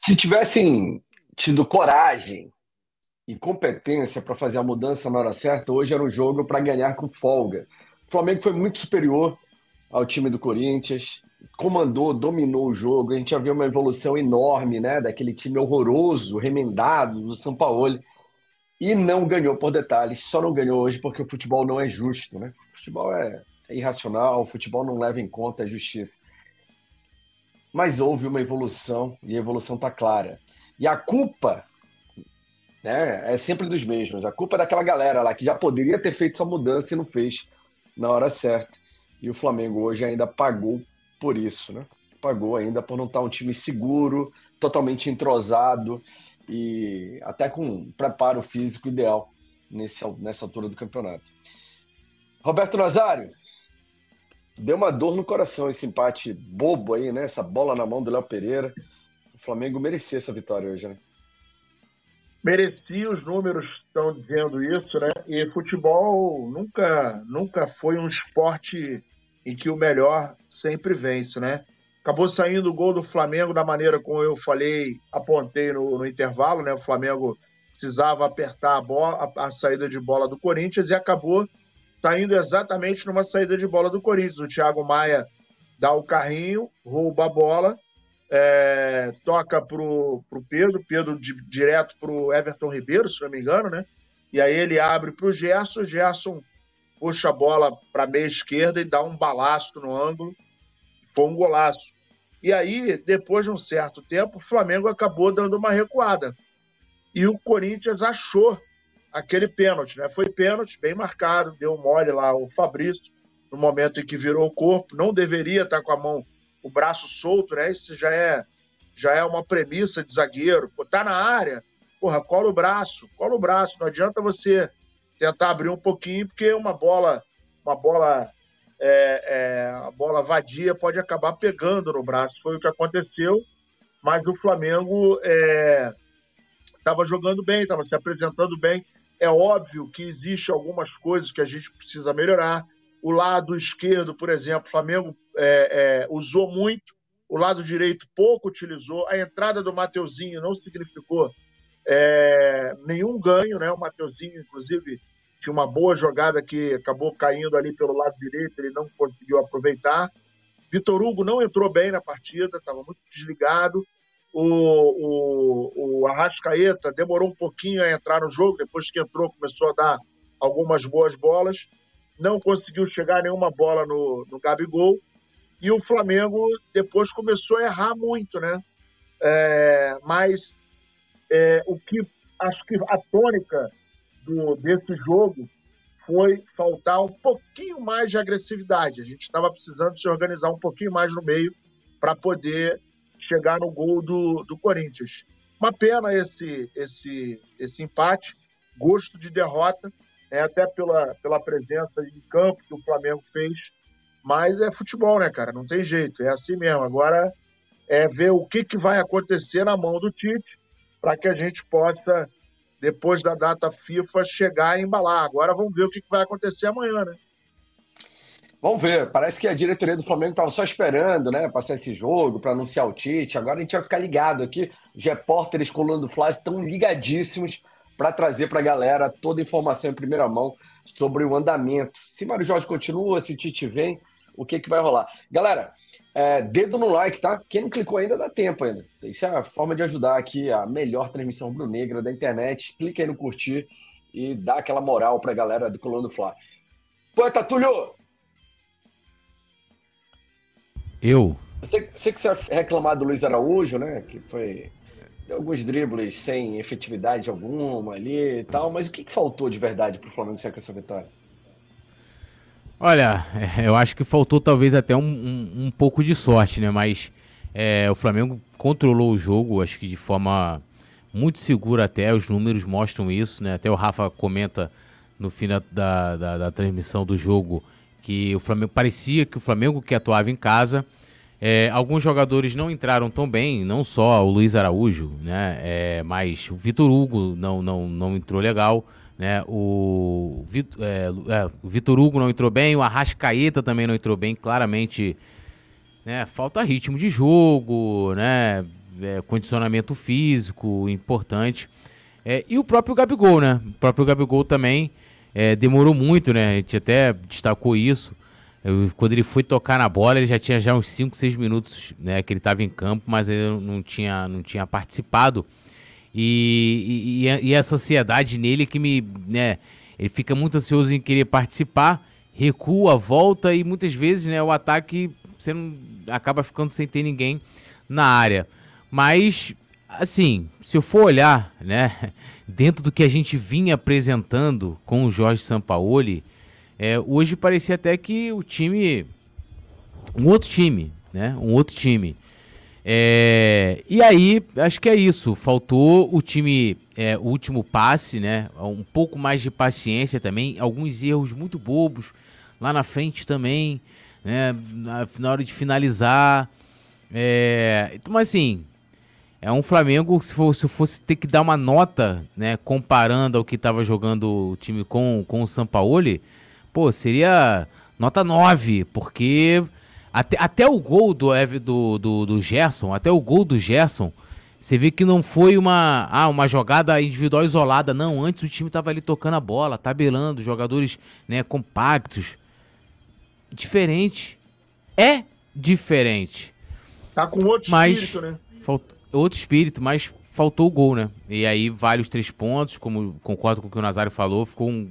Se tivessem tido coragem e competência para fazer a mudança na hora certa, hoje era um jogo para ganhar com folga. O Flamengo foi muito superior ao time do Corinthians, comandou, dominou o jogo. A gente já viu uma evolução enorme, né, daquele time horroroso, remendado do Sampaoli, e não ganhou por detalhes. Só não ganhou hoje porque o futebol não é justo, né? O futebol é irracional, o futebol não leva em conta a justiça. Mas houve uma evolução e a evolução está clara. E a culpa, né, é sempre dos mesmos. A culpa é daquela galera lá que já poderia ter feito essa mudança e não fez na hora certa. E o Flamengo hoje ainda pagou por isso, né? Pagou ainda por não estar um time seguro, totalmente entrosado e até com um preparo físico ideal nessa altura do campeonato. Roberto Nazário, deu uma dor no coração esse empate bobo aí, né? Essa bola na mão do Léo Pereira. O Flamengo merecia essa vitória hoje, né? Merecia, os números estão dizendo isso, né? E futebol nunca foi um esporte em que o melhor sempre vence, né? Acabou saindo o gol do Flamengo da maneira como eu falei, apontei no intervalo, né? O Flamengo precisava apertar a saída de bola do Corinthians e acabou saindo exatamente numa saída de bola do Corinthians. O Thiago Maia dá o carrinho, rouba a bola, toca pro Pedro direto pro Everton Ribeiro, se não me engano, né? E aí ele abre pro Gerson, o Gerson puxa a bola para meia esquerda e dá um balaço no ângulo, foi um golaço. E aí, depois de um certo tempo, o Flamengo acabou dando uma recuada. E o Corinthians achou aquele pênalti, né? Foi pênalti, bem marcado, deu mole lá o Fabrício, no momento em que virou o corpo, não deveria estar com a mão, o braço solto, né? Isso já é uma premissa de zagueiro. Pô, tá na área, porra, cola o braço. Não adianta você tentar abrir um pouquinho, porque uma bola a bola vadia pode acabar pegando no braço. Foi o que aconteceu, mas o Flamengo estava jogando bem, estava se apresentando bem. É óbvio que existe algumas coisas que a gente precisa melhorar. O lado esquerdo, por exemplo, o Flamengo usou muito, o lado direito pouco utilizou. A entrada do Mateuzinho não significou nenhum ganho, né? O Mateuzinho, inclusive, tinha uma boa jogada que acabou caindo ali pelo lado direito, ele não conseguiu aproveitar. Vitor Hugo não entrou bem na partida, estava muito desligado. O Arrascaeta demorou um pouquinho a entrar no jogo, depois que entrou começou a dar algumas boas bolas, não conseguiu chegar nenhuma bola no Gabigol, e o Flamengo depois começou a errar muito, né? Mas o que acho que a tônica desse jogo foi faltar um pouquinho mais de agressividade. A gente estava precisando se organizar um pouquinho mais no meio para poder chegar no gol do Corinthians. Uma pena esse empate, gosto de derrota, até pela presença em campo que o Flamengo fez, mas é futebol, né, cara? Não tem jeito, é assim mesmo. Agora é ver o que vai acontecer na mão do Tite para que a gente possa, depois da data FIFA, chegar e embalar. Agora vamos ver o que vai acontecer amanhã, né? Vamos ver, parece que a diretoria do Flamengo estava só esperando, né, passar esse jogo para anunciar o Tite. Agora a gente vai ficar ligado aqui. Os repórteres Coluna do Fla estão ligadíssimos para trazer para a galera toda a informação em primeira mão sobre o andamento. Se Mário Jorge continua, se Tite vem, o que vai rolar. Galera, dedo no like, tá? Quem não clicou ainda dá tempo ainda. Isso é a forma de ajudar aqui a melhor transmissão rubro-negra da internet. Clica aí no curtir e dá aquela moral para a galera do Coluna do Fla. Poeta Túlio! Eu Sei que você vai reclamar do Luiz Araújo, né? Que foi deu alguns dribles sem efetividade alguma ali e tal, mas o que faltou de verdade pro Flamengo sair com essa vitória? Olha, eu acho que faltou talvez até um pouco de sorte, né? Mas o Flamengo controlou o jogo, acho que de forma muito segura até, os números mostram isso, né? Até o Rafa comenta no fim da transmissão do jogo que o Flamengo parecia que o Flamengo que atuava em casa. Alguns jogadores não entraram tão bem, não só o Luiz Araújo, né? Mas o Vitor Hugo não entrou legal, né? O Vitor Hugo não entrou bem, o Arrascaeta também não entrou bem, claramente, né? Falta ritmo de jogo, né? condicionamento físico importante. E o próprio Gabigol, né? O próprio Gabigol também demorou muito, né? A gente até destacou isso. Quando ele foi tocar na bola, ele já tinha uns 5, 6 minutos, né, que ele estava em campo, mas ele não tinha participado. E essa ansiedade nele que né, ele fica muito ansioso em querer participar, recua, volta e muitas vezes, né, o ataque você não acaba ficando sem ter ninguém na área. Mas, assim, se eu for olhar, né, dentro do que a gente vinha apresentando com o Jorge Sampaoli, hoje parecia até que o time... Um outro time, né? Um outro time. E aí, acho que é isso. Faltou o time, o último passe, né? Um pouco mais de paciência também. Alguns erros muito bobos lá na frente também, né? Na hora de finalizar. Mas assim, é um Flamengo que se eu fosse ter que dar uma nota, né? Comparando ao que estava jogando o time com o Sampaoli, pô, seria nota 9, porque até o gol do Gerson, até o gol do Gerson, você vê que não foi uma jogada individual isolada, não. Antes o time estava ali tocando a bola, tabelando, jogadores, né, compactos. Diferente. É diferente. Tá com outro espírito, né? Outro espírito, mas faltou o gol, né? E aí vale os 3 pontos, como concordo com o que o Nazário falou, ficou um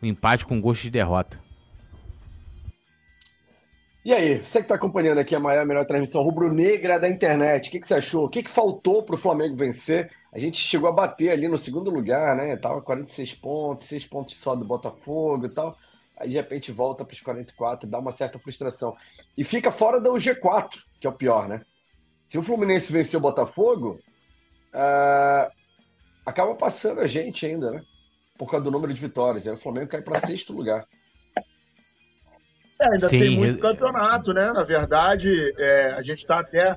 empate com gosto de derrota. E aí, você que está acompanhando aqui a melhor transmissão rubro-negra da internet, o que você achou? O que faltou para o Flamengo vencer? A gente chegou a bater ali no segundo lugar, né? Tava 46 pontos, 6 pontos só do Botafogo e tal. Aí de repente volta para os 44, dá uma certa frustração. E fica fora do G4, que é o pior, né? Se o Fluminense vencer o Botafogo, acaba passando a gente ainda, né? Por causa do número de vitórias. Aí o Flamengo cai para 6º lugar. Ainda Sim, tem muito campeonato, né? Na verdade, a gente está até...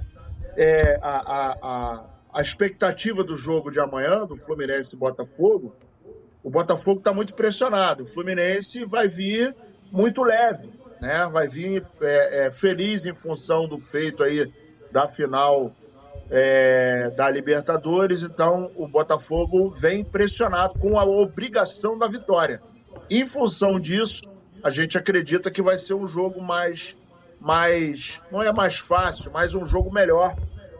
a expectativa do jogo de amanhã, do Fluminense e Botafogo, o Botafogo está muito pressionado. O Fluminense vai vir muito leve, né? Vai vir feliz em função do feito aí da final da Libertadores. Então, o Botafogo vem pressionado com a obrigação da vitória. Em função disso, a gente acredita que vai ser um jogo mais não é mais fácil, mas um jogo melhor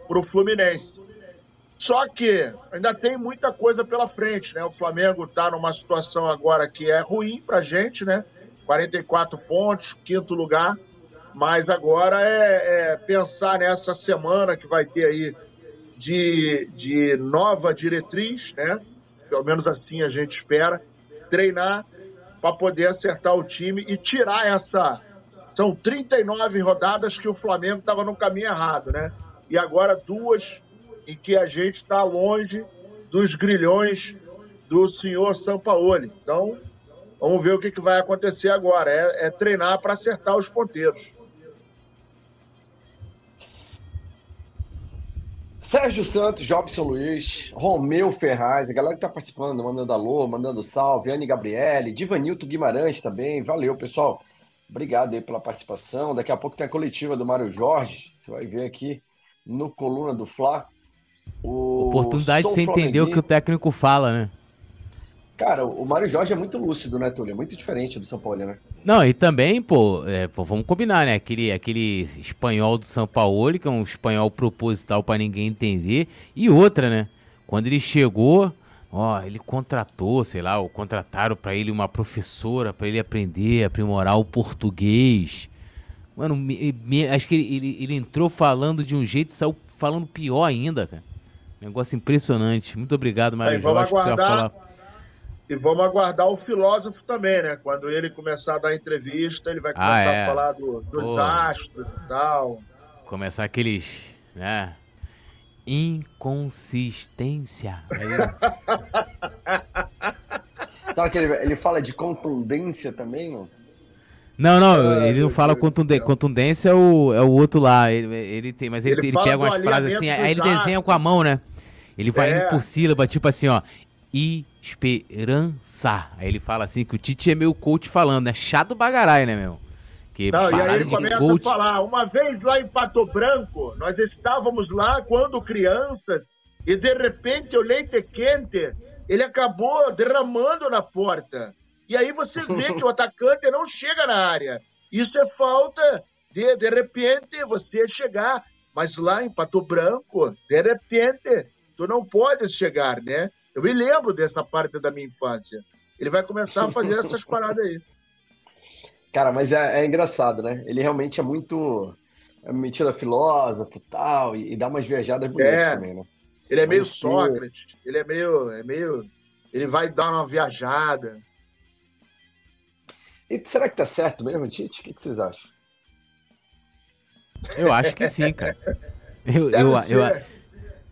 para o Fluminense. Só que ainda tem muita coisa pela frente, né? O Flamengo está numa situação agora que é ruim para a gente, né? 44 pontos, 5º lugar, mas agora pensar nessa semana que vai ter aí de nova diretriz, né? Pelo menos assim a gente espera, treinar para poder acertar o time e tirar essa... São 39 rodadas que o Flamengo estava no caminho errado, né? E agora 2 em que a gente está longe dos grilhões do senhor Sampaoli. Então, vamos ver o que vai acontecer agora. É treinar para acertar os ponteiros. Sérgio Santos, Jobson Luiz, Romeu Ferraz, a galera que tá participando, mandando alô, mandando salve, Anne Gabriele, Divanilton Guimarães também, valeu, pessoal. Obrigado aí pela participação. Daqui a pouco tem a coletiva do Mário Jorge, você vai ver aqui no Coluna do Fla. Oportunidade de você entender o que o técnico fala, né? Cara, o Mário Jorge é muito lúcido, né, Túlio? É muito diferente do São Paulo, né? Não, e também, pô, vamos combinar, né? Aquele espanhol do São Paulo, que é um espanhol proposital pra ninguém entender. E outra, né? Quando ele chegou, ele contratou, sei lá, ou contrataram pra ele uma professora pra ele aprender, aprimorar o português. Mano, acho que ele entrou falando de um jeito e saiu falando pior ainda, cara. Negócio impressionante. Muito obrigado, Mário Jorge, que você vai falar. E vamos aguardar o filósofo também, né? Quando ele começar a dar entrevista, ele vai começar a falar dos astros e tal. Começar aqueles, né? Inconsistência. Sabe que ele fala de contundência também, não? Não, ele não fala contundência. Contundência é o outro lá. Ele tem, mas ele pega umas frases assim, aí ele desenha com a mão, né? Ele vai indo por sílaba, tipo assim, ó. Esperança. Aí ele fala assim que o Tite é meio coach falando, né? Chato bagarai, né, meu? Que Não, e aí ele de começa coach. a falar, uma vez lá em Pato Branco, nós estávamos lá quando crianças, e de repente o leite quente, ele acabou derramando na porta. E aí você vê que o atacante não chega na área. Isso é falta de repente, você chegar. Mas lá em Pato Branco, de repente, tu não podes chegar, né? Eu me lembro dessa parte da minha infância. Ele vai começar a fazer essas paradas aí. Cara, mas é engraçado, né? Ele realmente é muito metido a filósofo e tal, e dá umas viajadas bonitas É, também, né? ele é meio Vamos ter. Sócrates, ele é meio, ele vai dar uma viajada. E será que tá certo mesmo, Tite? O que vocês acham? Eu acho que sim, cara. Eu, Deve eu, eu, ser.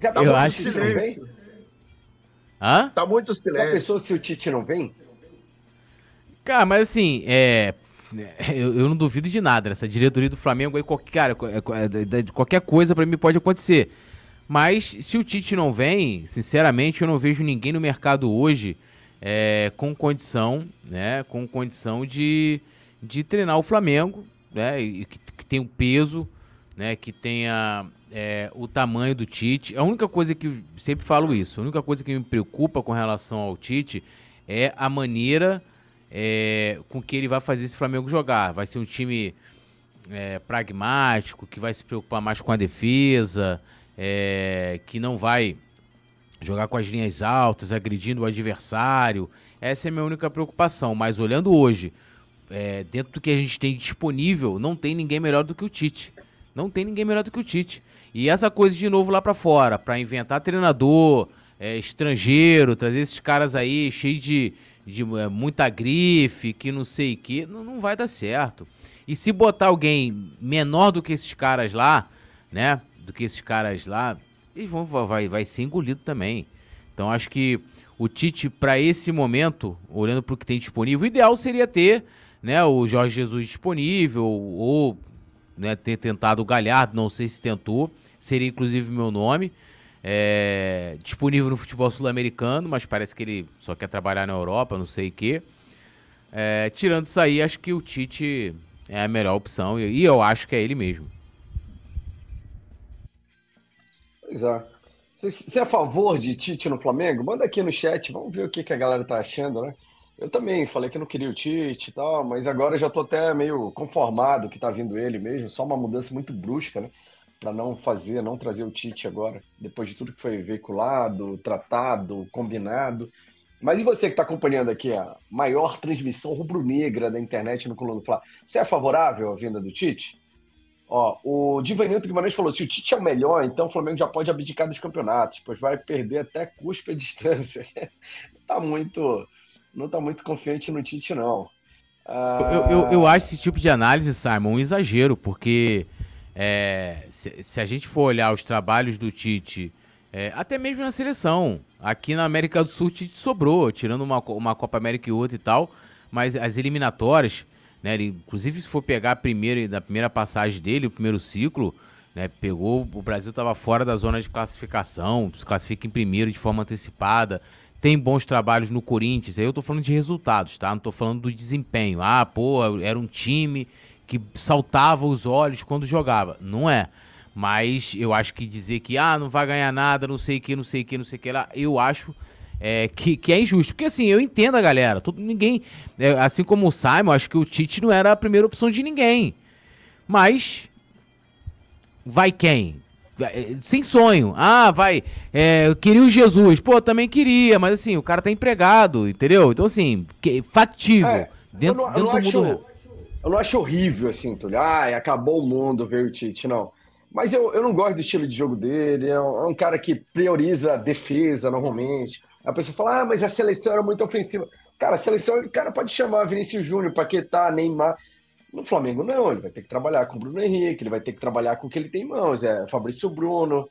Já Tá pensou eu se o acho muito que Tite não sim. vem? silêncio. Hã? Tá muito Já silêncio. pensou se o Tite não vem? Cara, mas assim, eu não duvido de nada. Essa diretoria do Flamengo aí, qualquer coisa pra mim pode acontecer. Mas se o Tite não vem, sinceramente, eu não vejo ninguém no mercado hoje com condição, né? Com condição de treinar o Flamengo, né? E que tem o peso, né? Que tenha o tamanho do Tite. A única coisa que eu sempre falo isso, a única coisa que me preocupa com relação ao Tite é a maneira com que ele vai fazer esse Flamengo jogar. Vai ser um time pragmático, que vai se preocupar mais com a defesa, que não vai jogar com as linhas altas, agredindo o adversário. Essa é a minha única preocupação. Mas olhando hoje, dentro do que a gente tem disponível, não tem ninguém melhor do que o Tite. Não tem ninguém melhor do que o Tite. E essa coisa de novo lá pra fora, pra inventar treinador estrangeiro, trazer esses caras aí cheios de muita grife, que não sei o que, não vai dar certo. E se botar alguém menor do que esses caras lá, né? Do que esses caras lá, eles vai ser engolido também. Então acho que o Tite, para esse momento, olhando para o que tem disponível, o ideal seria ter, né, o Jorge Jesus disponível, ou, né, ter tentado o Galhardo, não sei se tentou, seria inclusive meu nome. Disponível no futebol sul-americano, mas parece que ele só quer trabalhar na Europa, não sei o quê. Tirando isso aí, acho que o Tite é a melhor opção, e eu acho que é ele mesmo. Pois é. Você é a favor de Tite no Flamengo? Manda aqui no chat, vamos ver o que a galera tá achando, né? Eu também falei que não queria o Tite e tal, mas agora eu já tô até meio conformado que tá vindo ele mesmo, só uma mudança muito brusca, né? Pra não trazer o Tite agora, depois de tudo que foi veiculado, tratado, combinado. Mas e você que tá acompanhando aqui a maior transmissão rubro-negra da internet no Coluna do Fla? Você é favorável à vinda do Tite? Ó, o Divanildo Guimarães falou: se o Tite é o melhor, então o Flamengo já pode abdicar dos campeonatos, pois vai perder até cuspe a distância. Não tá muito confiante no Tite, não. Eu acho esse tipo de análise, Simon, um exagero, porque se a gente for olhar os trabalhos do Tite, até mesmo na seleção, aqui na América do Sul o Tite sobrou, tirando uma Copa América e outra e tal, mas as eliminatórias, né, ele, inclusive se for pegar a primeira passagem dele, o primeiro ciclo, né, o Brasil estava fora da zona de classificação, se classifica em primeiro de forma antecipada, tem bons trabalhos no Corinthians, aí eu tô falando de resultados, tá? Não tô falando do desempenho. Era um time que saltava os olhos quando jogava. Não é. Mas eu acho que dizer que não vai ganhar nada, não sei o que lá, eu acho que é injusto. Porque assim, eu entendo a galera. Ninguém, assim como o Simon, acho que o Tite não era a primeira opção de ninguém. Mas vai quem? Sem sonho. Eu queria o Jesus. Pô, também queria, mas assim, o cara tá empregado, entendeu? Então assim, factível. Dentro do mundo. Eu não acho horrível, assim, Túlio. Acabou o mundo, veio o Tite, não. Mas eu não gosto do estilo de jogo dele. É um cara que prioriza a defesa, normalmente. A pessoa fala, mas a seleção era muito ofensiva. Cara, a seleção, o cara pode chamar Vinícius Júnior, Paquetá, Neymar. No Flamengo, não. Ele vai ter que trabalhar com o Bruno Henrique, ele vai ter que trabalhar com o que ele tem em mãos. Fabrício Bruno,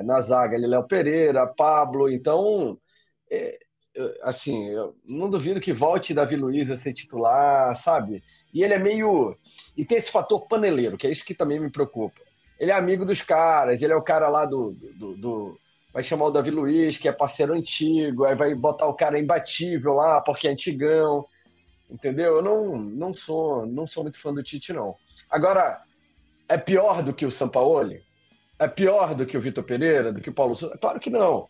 na zaga, ele Léo Pereira, Pablo. Então, assim, eu não duvido que volte Davi Luiz a ser titular, sabe? E ele é meio... E tem esse fator paneleiro, que é isso que também me preocupa. Ele é amigo dos caras, ele é o cara lá vai chamar o Davi Luiz, que é parceiro antigo, aí vai botar o cara imbatível lá, porque é antigão. entendeu? Eu não sou muito fã do Tite, não. Agora, é pior do que o Sampaoli? É pior do que o Vitor Pereira, do que o Paulo Souza? Claro que não.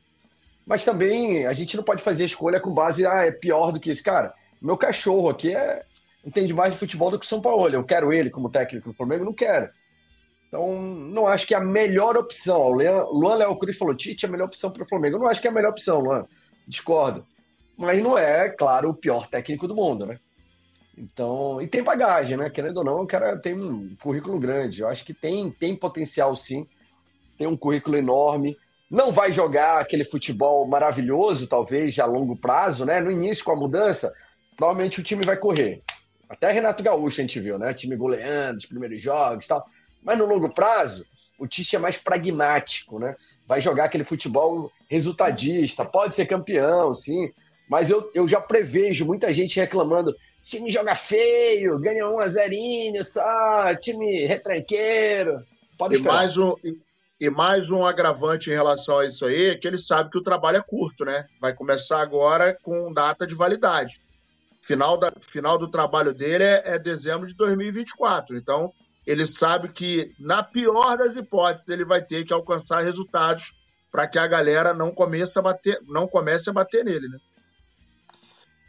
Mas também a gente não pode fazer escolha com base, é pior do que isso. Cara, meu cachorro aqui entende mais de futebol do que o Sampaoli. Eu quero ele como técnico do Flamengo? Não quero. Então, não acho que é a melhor opção. O Luan Léo Cruz falou, Tite é a melhor opção para o Flamengo. Eu não acho que é a melhor opção, Luan. Discordo. Mas não é, claro, o pior técnico do mundo, né? Então, e tem bagagem, né? Querendo ou não, o cara tem um currículo grande. Eu acho que tem potencial, sim. Tem um currículo enorme. Não vai jogar aquele futebol maravilhoso, talvez, a longo prazo, né? No início, com a mudança, provavelmente o time vai correr. Até Renato Gaúcho a gente viu, né? Time goleando os primeiros jogos e tal. Mas no longo prazo, o Tite é mais pragmático, né? Vai jogar aquele futebol resultadista, pode ser campeão, sim. Mas eu já prevejo muita gente reclamando, time joga feio, ganha 1-0 só, time retranqueiro. Pode esperar. E mais um agravante em relação a isso aí é que ele sabe que o trabalho é curto, né? Vai começar agora com data de validade. Final do trabalho dele é dezembro de 2024. Então, ele sabe que, na pior das hipóteses, ele vai ter que alcançar resultados para que a galera não comece a bater nele, né?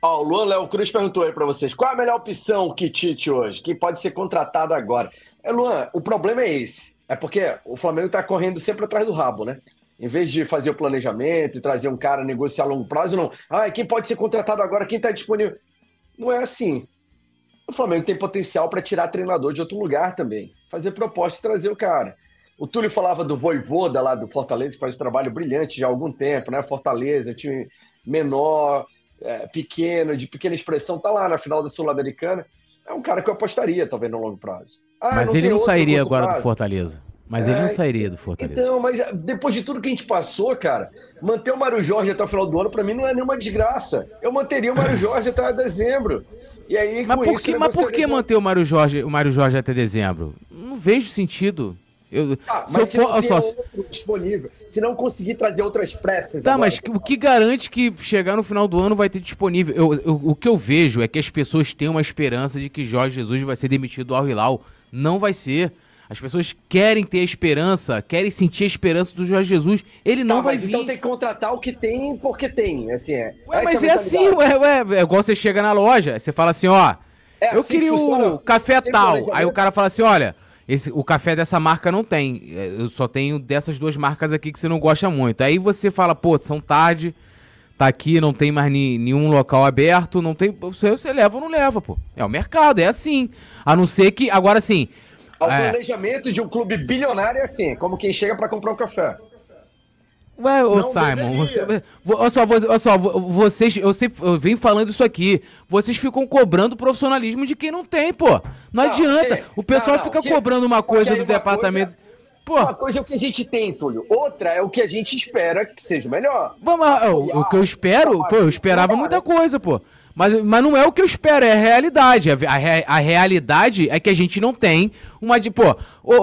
O Luan Léo Cruz perguntou aí para vocês, qual é a melhor opção que Tite hoje? Quem pode ser contratado agora? Luan, o problema é esse. É porque o Flamengo está correndo sempre atrás do rabo, né? Em vez de fazer o planejamento e trazer um cara negociar a longo prazo, não. Quem pode ser contratado agora? Quem está disponível? Não é assim. O Flamengo tem potencial para tirar treinador de outro lugar também. Fazer proposta e trazer o cara. O Túlio falava do Vojvoda lá do Fortaleza, que faz um trabalho brilhante já há algum tempo, né? Fortaleza, time menor, pequeno, de pequena expressão, tá lá na final da Sul-Americana. É um cara que eu apostaria, talvez, no longo prazo. Mas ele não sairia agora do Fortaleza. Mas ele não sairia do Fortaleza. Então, mas depois de tudo que a gente passou, cara, manter o Mário Jorge até o final do ano, pra mim, não é nenhuma desgraça. Eu manteria o Mário Jorge até dezembro. E aí, mas por que manter o Mário Jorge até dezembro? Não vejo sentido. Mas se não tem outro disponível, se não conseguir trazer outras pressas agora, mas o que garante que chegar no final do ano vai ter disponível? O que eu vejo é que as pessoas têm uma esperança de que Jorge Jesus vai ser demitido do Al Hilal. Não vai ser. As pessoas querem ter a esperança, querem sentir a esperança do Jorge Jesus. Ele não vai vir. Então tem que contratar o que tem porque tem. Assim, mas é assim, é igual você chega na loja, você fala assim, eu assim queria o café tal. Aí o cara fala assim, olha, o café dessa marca não tem. Eu só tenho dessas duas marcas aqui que você não gosta muito. Aí você fala, pô, são tarde, tá aqui, não tem mais nenhum local aberto, não tem. Você leva ou não leva, pô. É o mercado, é assim. A não ser que, agora sim. O planejamento de um clube bilionário é assim, como quem chega pra comprar um café. Ué, Simon, olha só, vocês, eu venho falando isso aqui, vocês ficam cobrando profissionalismo de quem não tem, pô. Não adianta, sim. O pessoal fica cobrando uma coisa do departamento... Uma coisa é o que a gente tem, Túlio. Outra é o que a gente espera que seja o melhor. O que eu espero, eu esperava muita coisa, pô. Mas não é o que eu espero, é a realidade. A realidade é que a gente não tem uma...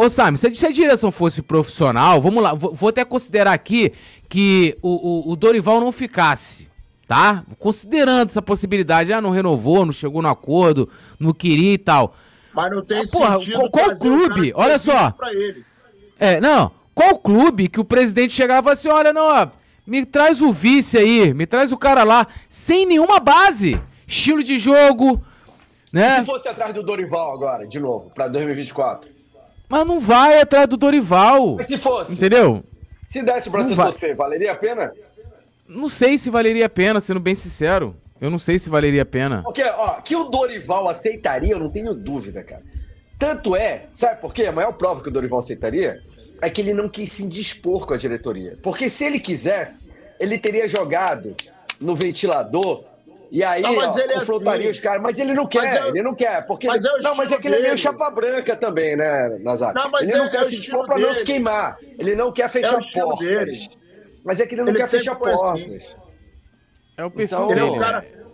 Simon, se a direção fosse profissional, vamos lá, vou até considerar aqui que o Dorival não ficasse, tá? Considerando essa possibilidade, não renovou, não chegou no acordo, não queria e tal. Mas não tem sentido. Qual clube? Olha só. Qual clube que o presidente chegava assim, olha, me traz o vice aí, me traz o cara lá, sem nenhuma base, estilo de jogo, né? E se fosse atrás do Dorival agora, de novo, pra 2024? Mas não vai atrás do Dorival. Mas se fosse? Entendeu? Se desse pra você, valeria a pena? Não sei se valeria a pena, sendo bem sincero. Eu não sei se valeria a pena. Porque, que o Dorival aceitaria, eu não tenho dúvida, cara. Tanto sabe por quê? A maior prova que o Dorival aceitaria é que ele não quis se indispor com a diretoria. Porque se ele quisesse, ele teria jogado no ventilador e aí confrontaria os caras. Mas ele não quer, ele não quer. Porque mas é que ele é meio chapa branca também, né, Nazário? Ele não quer se dispor pra não se queimar. Ele não quer fechar portas. Mas é que ele não quer fechar portas. É o perfil dele.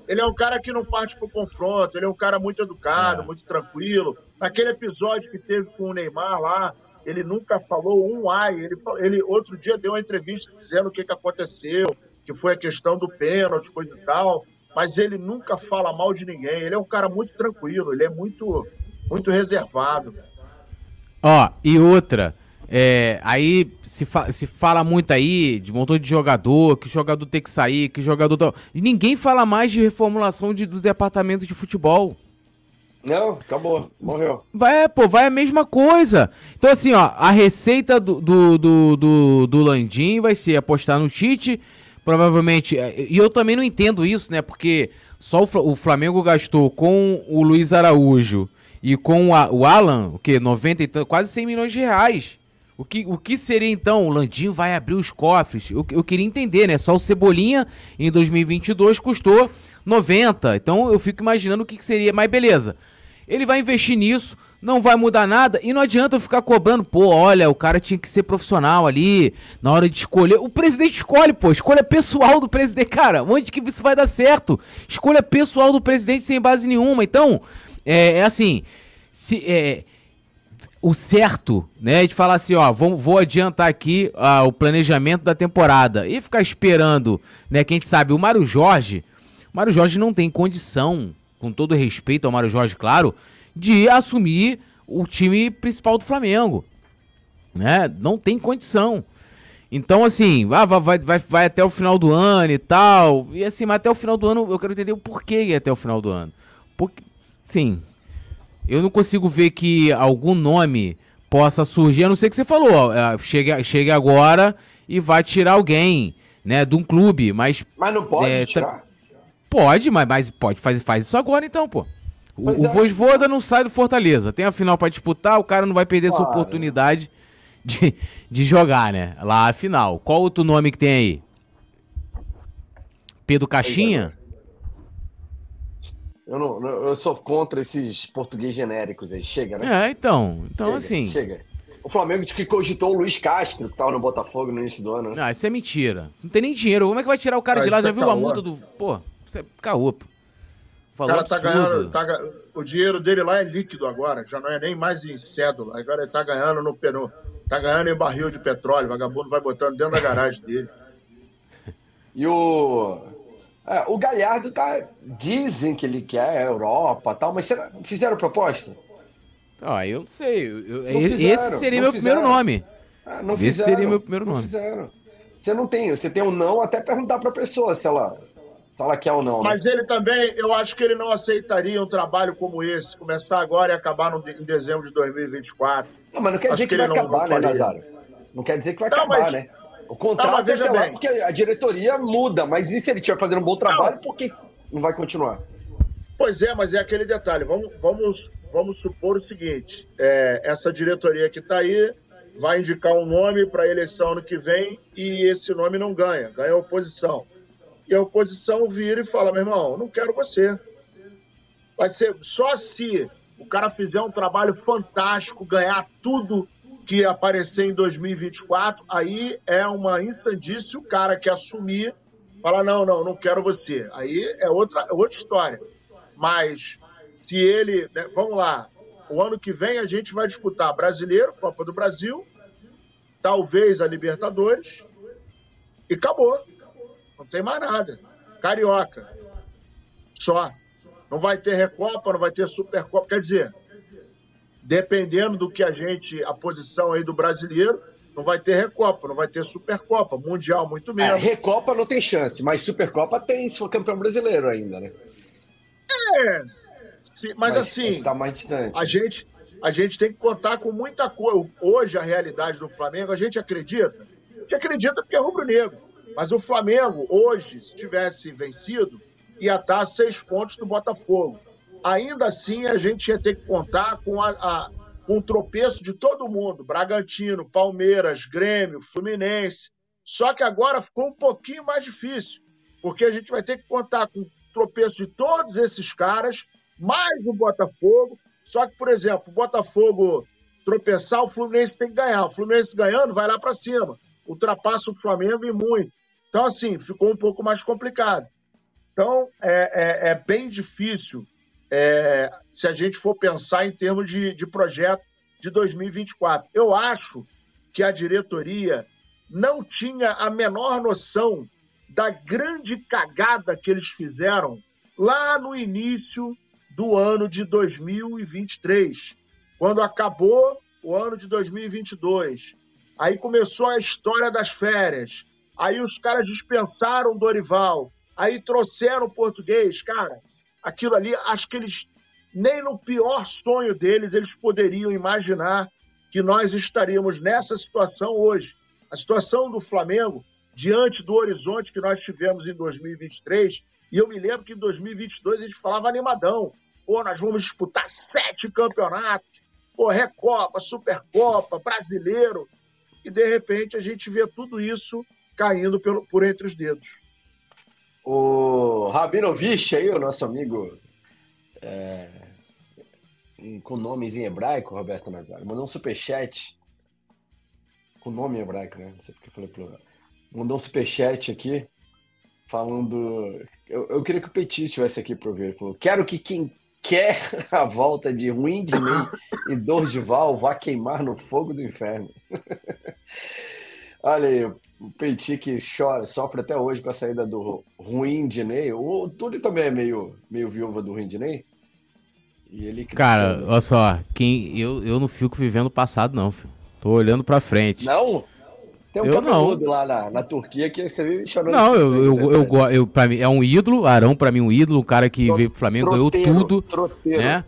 Ele é um cara que não parte pro confronto, ele é um cara muito educado, muito tranquilo. Naquele episódio que teve com o Neymar lá, ele nunca falou um ai. Ele outro dia deu uma entrevista dizendo o que aconteceu, que foi a questão do pênalti, coisa e tal. mas ele nunca fala mal de ninguém. Ele é um cara muito tranquilo, ele é muito, muito reservado. Ó, e outra, aí se fala muito aí de um montão de jogador, que o jogador tem que sair, que o jogador... E ninguém fala mais de reformulação do departamento de futebol. Não, acabou, morreu. Vai a mesma coisa. Então assim, ó, a receita do Landim vai ser apostar no Tite, provavelmente, e eu também não entendo isso, né, porque só o Flamengo gastou com o Luiz Araújo e com o Alan, o quê? 90 e tanto, quase 100 milhões de reais. O que seria então? O Landim vai abrir os cofres. Eu queria entender, né? Só o Cebolinha em 2022 custou 90. Então eu fico imaginando o que seria. Mas beleza. Ele vai investir nisso, não vai mudar nada. E não adianta eu ficar cobrando. Pô, olha, o cara tinha que ser profissional ali na hora de escolher. O presidente escolhe, pô. Escolha pessoal do presidente. Cara, onde que isso vai dar certo? Escolha pessoal do presidente sem base nenhuma. Então, assim... o certo, né, de falar assim, ó, vou adiantar aqui o planejamento da temporada e ficar esperando, né, quem sabe, o Mário Jorge não tem condição, com todo respeito ao Mário Jorge, claro, de assumir o time principal do Flamengo, né, não tem condição. Então, assim, vai até o final do ano e tal, e assim, mas até o final do ano, eu quero entender o porquê até o final do ano. Porque, sim... Eu não consigo ver que algum nome possa surgir, a não ser que você falou, chegue agora e vai tirar alguém, né, de um clube, mas... Mas não pode tirar? Pode, mas faz isso agora então, pô. O Vojvoda não sai do Fortaleza, tem a final pra disputar, o cara não vai perder essa oportunidade de jogar, né, lá a final. Qual outro nome que tem aí? Pedro Caixinha? Eu sou contra esses português genéricos aí. Chega, né? Então assim... Chega. O Flamengo que cogitou o Luiz Castro, que tava no Botafogo no início do ano, né? Isso é mentira. Não tem nem dinheiro. Como é que vai tirar o cara de lá? Já viu a multa do... Pô, isso é caô, pô. Falou o cara tá ganhando... o dinheiro dele lá é líquido agora. Já não é nem mais em cédula. Agora ele tá ganhando no Peru. Tá ganhando em barril de petróleo. O vagabundo vai botando dentro da garagem dele. E o Galhardo dizem que ele quer a Europa e tal, mas fizeram proposta? Eu não sei. Esse seria meu primeiro nome. Esse seria meu primeiro nome. Fizeram. Você tem um não até perguntar pra pessoa se ela quer ou não. Mas ele também, eu acho que ele não aceitaria um trabalho como esse, começar agora e acabar em dezembro de 2024. Não, mas não quer dizer que vai acabar, né, Nazário? Não quer dizer que vai acabar, né? O contrato é até lá, porque a diretoria muda, mas e se ele estiver fazendo um bom trabalho, por que não vai continuar? Pois é, mas é aquele detalhe. Vamos supor o seguinte, essa diretoria que está aí vai indicar um nome para a eleição ano que vem e esse nome não ganha a oposição. E a oposição vira e fala, meu irmão, não quero você. Vai ser só se o cara fizer um trabalho fantástico, ganhar tudo que aparecer em 2024, aí é uma instandice o cara que assumir, falar, não quero você. Aí é outra história. Mas se ele... Né, vamos lá, o ano que vem a gente vai disputar Brasileiro, Copa do Brasil, talvez a Libertadores, e acabou. Não tem mais nada. Carioca. Só. Não vai ter Recopa, não vai ter Supercopa. Quer dizer... Dependendo do que a posição aí do brasileiro, não vai ter Recopa, não vai ter Supercopa, Mundial muito menos. Recopa não tem chance, mas Supercopa tem se for campeão brasileiro ainda, né? Mas assim, tá mais distante. A gente tem que contar com muita coisa. Hoje, a realidade do Flamengo, a gente acredita porque é rubro-negro. Mas o Flamengo, hoje, se tivesse vencido, ia estar a 6 pontos do Botafogo. Ainda assim, a gente ia ter que contar com com o tropeço de todo mundo. Bragantino, Palmeiras, Grêmio, Fluminense. Só que agora ficou um pouquinho mais difícil, porque a gente vai ter que contar com o tropeço de todos esses caras, mais o Botafogo. Só que, por exemplo, o Botafogo tropeçar, o Fluminense tem que ganhar. O Fluminense ganhando, vai lá para cima. Ultrapassa o Flamengo e muito. Então, assim, ficou um pouco mais complicado. Então, é bem difícil se a gente for pensar em termos de projeto de 2024. Eu acho que a diretoria não tinha a menor noção da grande cagada que eles fizeram lá no início do ano de 2023, quando acabou o ano de 2022. Aí começou a história das férias. Aí os caras dispensaram o Dorival. Aí trouxeram o português. Cara, aquilo ali, acho que eles, nem no pior sonho deles, eles poderiam imaginar que nós estaríamos nessa situação hoje. A situação do Flamengo, diante do horizonte que nós tivemos em 2023, e eu me lembro que em 2022 a gente falava animadão. Pô, nós vamos disputar 7 campeonatos. Pô, Recopa, Supercopa, Brasileiro. E, de repente, a gente vê tudo isso caindo por entre os dedos. O Rabinovich aí, o nosso amigo com nomes em hebraico, Roberto Nazário, mandou um superchat com nome em hebraico, né? Não sei porque eu falei plural. Mandou um superchat aqui falando... Eu queria que o Petit estivesse aqui para ver. Ele falou, quero que quem quer a volta de Ruindinei e Dorival vá queimar no fogo do inferno. Olha aí, o Petit que chora, sofre até hoje com a saída do Ruindinei. O Túlio também é meio viúva do Ruindinei. E ele cara, olha só, eu não fico vivendo o passado, não, filho. Tô olhando pra frente. Não? Tem um cabeludo lá na Turquia que você vive chorando. Não, pra mim, é um ídolo, Arão pra mim um ídolo, um cara que veio pro Flamengo, ganhou tudo. Né?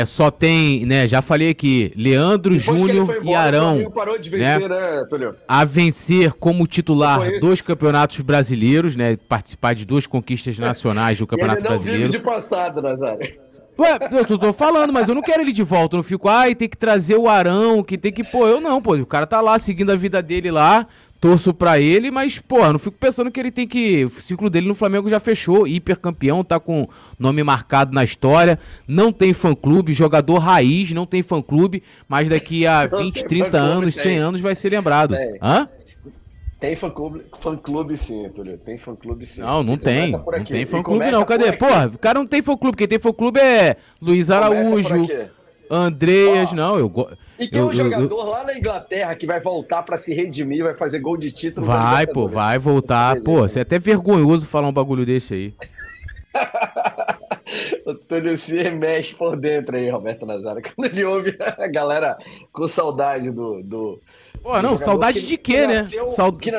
Só tem, né, já falei aqui, Leandro, Júnior e Arão, parou de vencer, né, Túlio? A vencer como titular 2 campeonatos brasileiros, né, participar de 2 conquistas nacionais do Campeonato Brasileiro. Vive de passado, Nazário. Ué, eu tô falando, mas eu não quero ele de volta, eu não fico, tem que trazer o Arão, que tem que, o cara tá lá, seguindo a vida dele lá, torço pra ele, mas, eu não fico pensando que ele tem que, o ciclo dele no Flamengo já fechou, hipercampeão, tá com nome marcado na história, não tem fã-clube, jogador raiz, não tem fã-clube, mas daqui a 20, 30 anos, 100 anos vai ser lembrado. Hã? Tem fã-clube sim, Túlio. Tem fã-clube sim. Não tem. Não tem fã-clube não. Cadê? Porra, o cara não tem fã-clube. Quem tem fã-clube é Luiz Araújo, Andreas, E tem um jogador lá na Inglaterra que vai voltar pra se redimir, vai fazer gol de título. Vai voltar. Você é até vergonhoso falar um bagulho desse aí. O Túlio se mexe por dentro aí, Roberto Nazário, quando ele ouve a galera com saudade do saudade de quê, né? Saudade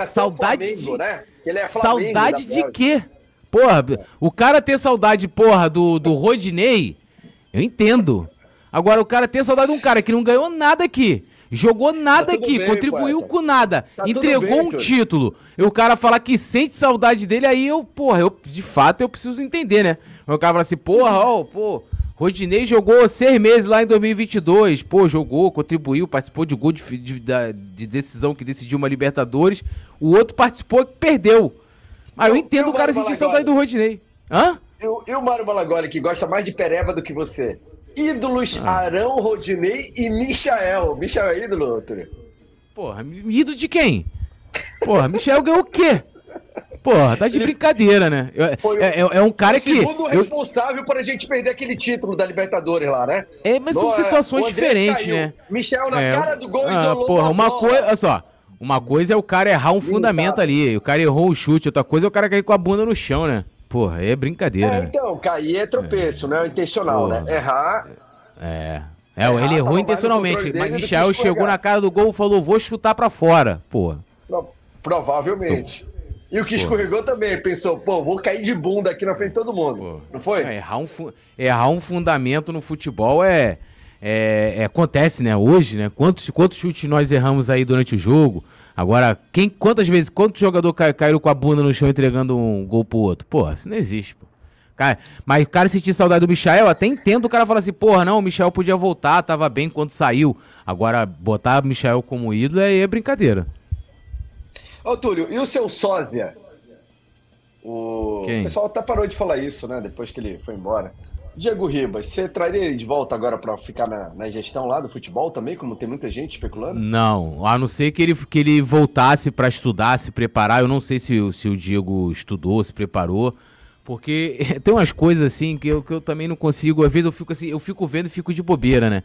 Flamengo, né? Ele é saudade de quê? Porra, o cara ter saudade, do Rodinei, eu entendo. Agora, o cara ter saudade de um cara que não ganhou nada aqui, jogou nada aqui, contribuiu com nada, entregou um título, e o cara falar que sente saudade dele, aí de fato, eu preciso entender, né? O cara fala assim, Rodinei jogou 6 meses lá em 2022, jogou, contribuiu, participou de gol de decisão que decidiu uma Libertadores, o outro participou e perdeu. Mas eu entendo o cara sentir saudade do Rodinei. Hã? E o Mário Malagoli, que gosta mais de pereba do que você? Ídolos Arão, Rodinei e Michael. Michael é ídolo, Túlio? Ídolo de quem? Michael ganhou o quê? Tá de brincadeira, né? É um cara que... segundo responsável por a gente perder aquele título da Libertadores lá, né? Mas são situações diferentes, né? Michel na cara do gol isolou olha só. Uma coisa é o cara errar um fundamento ali. O cara errou o chute. Outra coisa é o cara cair com a bunda no chão, né? É brincadeira. Né? Então, cair é tropeço, né? É intencional, né? Errar... ele errou intencionalmente. Mas Michel chegou na cara do gol e falou, vou chutar pra fora. Provavelmente. E o que escorregou também, pensou, vou cair de bunda aqui na frente de todo mundo. Não foi? Errar um fundamento no futebol acontece, né? Hoje, né? Quantos chutes nós erramos aí durante o jogo? Agora, quantos jogadores caíram com a bunda no chão entregando um gol pro outro? Isso não existe, Cara, mas o cara sentir saudade do Michael, até entendo o cara falar assim, o Michael podia voltar, tava bem quando saiu. Agora, botar o Michael como ídolo é brincadeira. Ô, Túlio, e o seu sósia? Quem? O pessoal até parou de falar isso, né? Depois que ele foi embora. Diego Ribas, você traria ele de volta agora pra ficar na gestão lá do futebol também, como tem muita gente especulando? Não, a não ser que ele voltasse pra estudar, se preparar. Eu não sei se o Diego estudou, se preparou. Porque tem umas coisas assim que eu também não consigo. Às vezes eu fico vendo e fico de bobeira, né?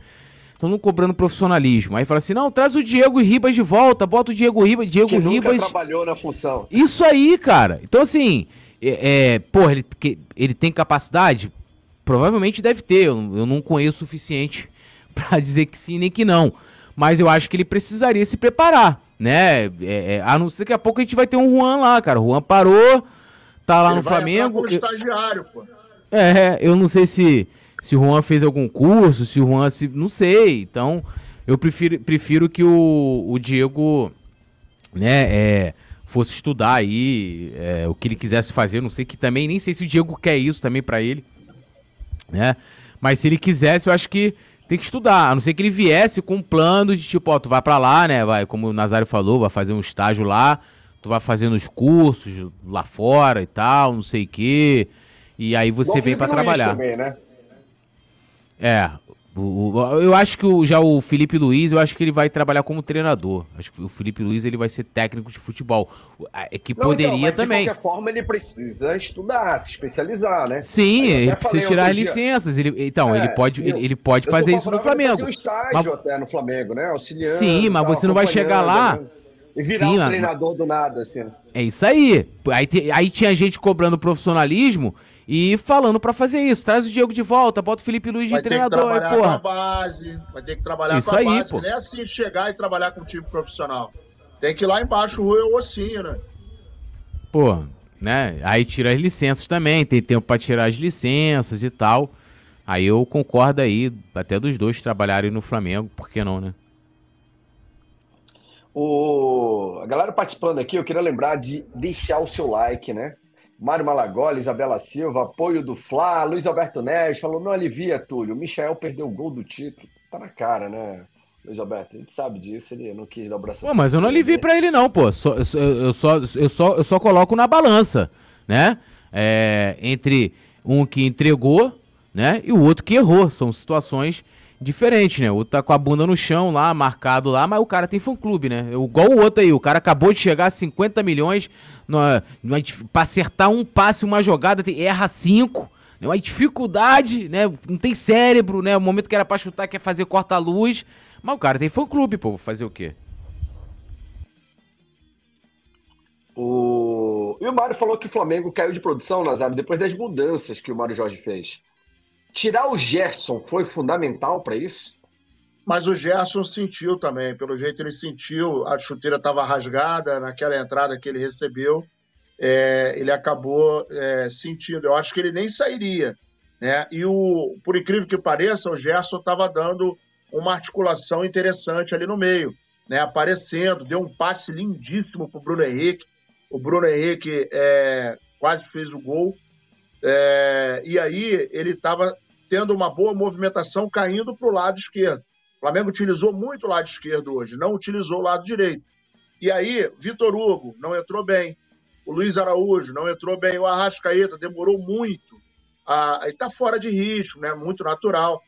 estão não cobrando profissionalismo. Aí fala assim, não, traz o Diego Ribas de volta, bota o Diego Ribas. Que nunca trabalhou na função. Isso aí, cara. Então, assim, porra, ele tem capacidade? Provavelmente deve ter. Eu não conheço o suficiente pra dizer que sim nem que não. Mas eu acho que ele precisaria se preparar, né? A não ser que daqui a pouco a gente vai ter um Juan lá, cara. O Juan parou, tá lá Ele no vai Flamengo. entrar como estagiário, pô. Eu não sei se o Juan fez algum curso, se o Juan não sei. Então, eu prefiro que o Diego, né, fosse estudar aí o que ele quisesse fazer. Não sei que também, nem sei se o Diego quer isso também pra ele, né? Mas se ele quisesse, eu acho que tem que estudar. A não ser que ele viesse com um plano de tipo, ó, tu vai pra lá, né? Vai, como o Nazário falou, vai fazer um estágio lá, tu vai fazendo os cursos lá fora e tal, não sei o quê. E aí você vem pra trabalhar. Também, né? Eu acho que já o Felipe Luiz, eu acho que ele vai trabalhar como treinador. Acho que o Felipe Luiz ele vai ser técnico de futebol. Que não, poderia então, mas também. De qualquer forma, ele precisa estudar, se especializar, né? Sim, ele precisa tirar as licenças. Ele pode fazer isso no Flamengo. Fazer um estágio até no Flamengo, né? Auxiliando. Sim, mas você não vai chegar lá. Né? E virar treinador do nada, assim. É isso aí. Aí tinha gente cobrando profissionalismo e falando pra fazer isso. Traz o Diego de volta, bota o Felipe Luiz de treinador. Vai ter que trabalhar com a base, vai ter que trabalhar isso com a aí, base. Pô. Não é assim chegar e trabalhar com um time profissional. Tem que ir lá embaixo, roer o ossinho, né? Pô, né? Aí tira as licenças também, tem tempo pra tirar as licenças e tal. Aí eu concordo aí, até dos dois trabalharem no Flamengo, por que não, né? A galera participando aqui, eu queria lembrar de deixar o seu like, né? Mário Malagoli, Isabela Silva, apoio do Fla, Luiz Alberto Neves, falou, não alivia, Túlio, o Michael perdeu o gol do título. Tá na cara, né, Luiz Alberto? A gente sabe disso, ele não quis dar o braço. Pô, mas eu não aliviei pra ele não, pô. Eu só coloco na balança, né? Entre um que entregou, né, e o outro que errou. São situações diferentes, né? O outro tá com a bunda no chão lá, marcado lá, mas o cara tem fã-clube, né? Igual o outro aí, o cara acabou de chegar a 50 milhões pra acertar um passe, uma jogada, erra 5, né? Uma dificuldade, né? Não tem cérebro, né? O momento que era pra chutar, quer fazer corta-luz, mas o cara tem fã-clube, pô, fazer o quê? E o Mário falou que o Flamengo caiu de produção, Nazário, depois das mudanças que o Mário Jorge fez. Tirar o Gerson foi fundamental para isso? Mas o Gerson sentiu também, pelo jeito ele sentiu, a chuteira estava rasgada naquela entrada que ele recebeu, ele acabou sentindo. Eu acho que ele nem sairia, né? E por incrível que pareça, o Gerson estava dando uma articulação interessante ali no meio, né? Aparecendo, deu um passe lindíssimo para o Bruno Henrique. O Bruno Henrique quase fez o gol. E aí ele estava tendo uma boa movimentação caindo para o lado esquerdo. O Flamengo utilizou muito o lado esquerdo hoje, não utilizou o lado direito. E aí, Vitor Hugo não entrou bem, o Luiz Araújo não entrou bem, o Arrascaeta demorou muito, está fora de ritmo, né? Muito natural,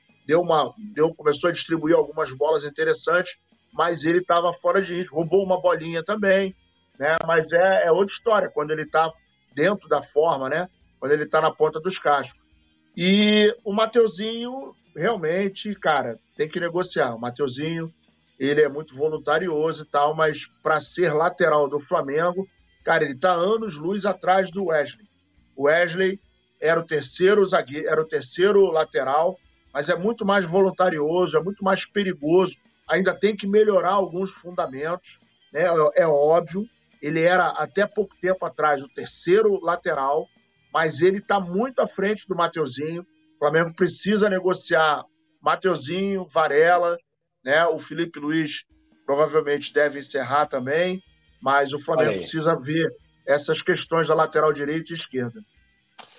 começou a distribuir algumas bolas interessantes, mas ele estava fora de ritmo, roubou uma bolinha também, né? Mas é outra história, quando ele está dentro da forma, né? Quando ele está na ponta dos cascos. E o Mateuzinho, realmente, cara, tem que negociar. O Mateuzinho, ele é muito voluntarioso e tal, mas para ser lateral do Flamengo, cara, ele está anos-luz atrás do Wesley. O Wesley era o terceiro zagueiro, era o terceiro lateral, mas é muito mais voluntarioso, é muito mais perigoso, ainda tem que melhorar alguns fundamentos, né? É óbvio, ele era até pouco tempo atrás o terceiro lateral, mas ele está muito à frente do Mateuzinho. O Flamengo precisa negociar Mateuzinho, Varela, né? O Felipe Luiz provavelmente deve encerrar também, mas o Flamengo precisa ver essas questões da lateral direita e esquerda.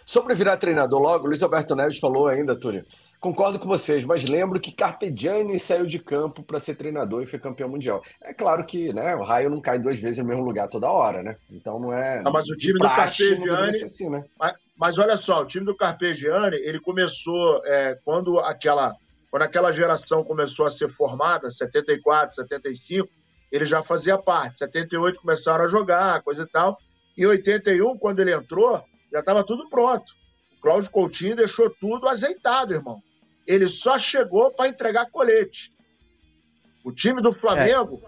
Sobre virar treinador logo, o Luiz Alberto Neves falou ainda, Túlio. Concordo com vocês, mas lembro que Carpegiani saiu de campo para ser treinador e foi campeão mundial. É claro que, né, o raio não cai 2 vezes no mesmo lugar toda hora, né? Então não é... mas o time do Carpegiani... Assim, né? Mas olha só, o time do Carpegiani, ele começou, quando aquela geração começou a ser formada, 74, 75, ele já fazia parte. 78 começaram a jogar, coisa e tal. Em 81, quando ele entrou, já estava tudo pronto. O Cláudio Coutinho deixou tudo azeitado, irmão. Ele só chegou para entregar colete. O time do Flamengo,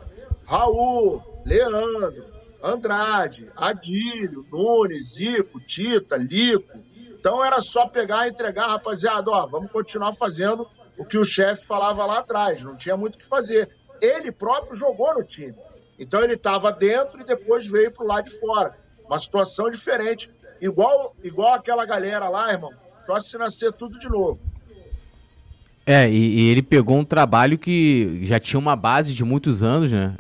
Raul, Leandro, Andrade, Adílio, Nunes, Zico, Tita, Lico. Então era só pegar e entregar, rapaziada, ó, vamos continuar fazendo o que o chefe falava lá atrás, não tinha muito o que fazer. Ele próprio jogou no time. Então ele estava dentro e depois veio para o lado de fora. Uma situação diferente. Igual aquela galera lá, irmão, só se nascer tudo de novo. E ele pegou um trabalho que já tinha uma base de muitos anos, né?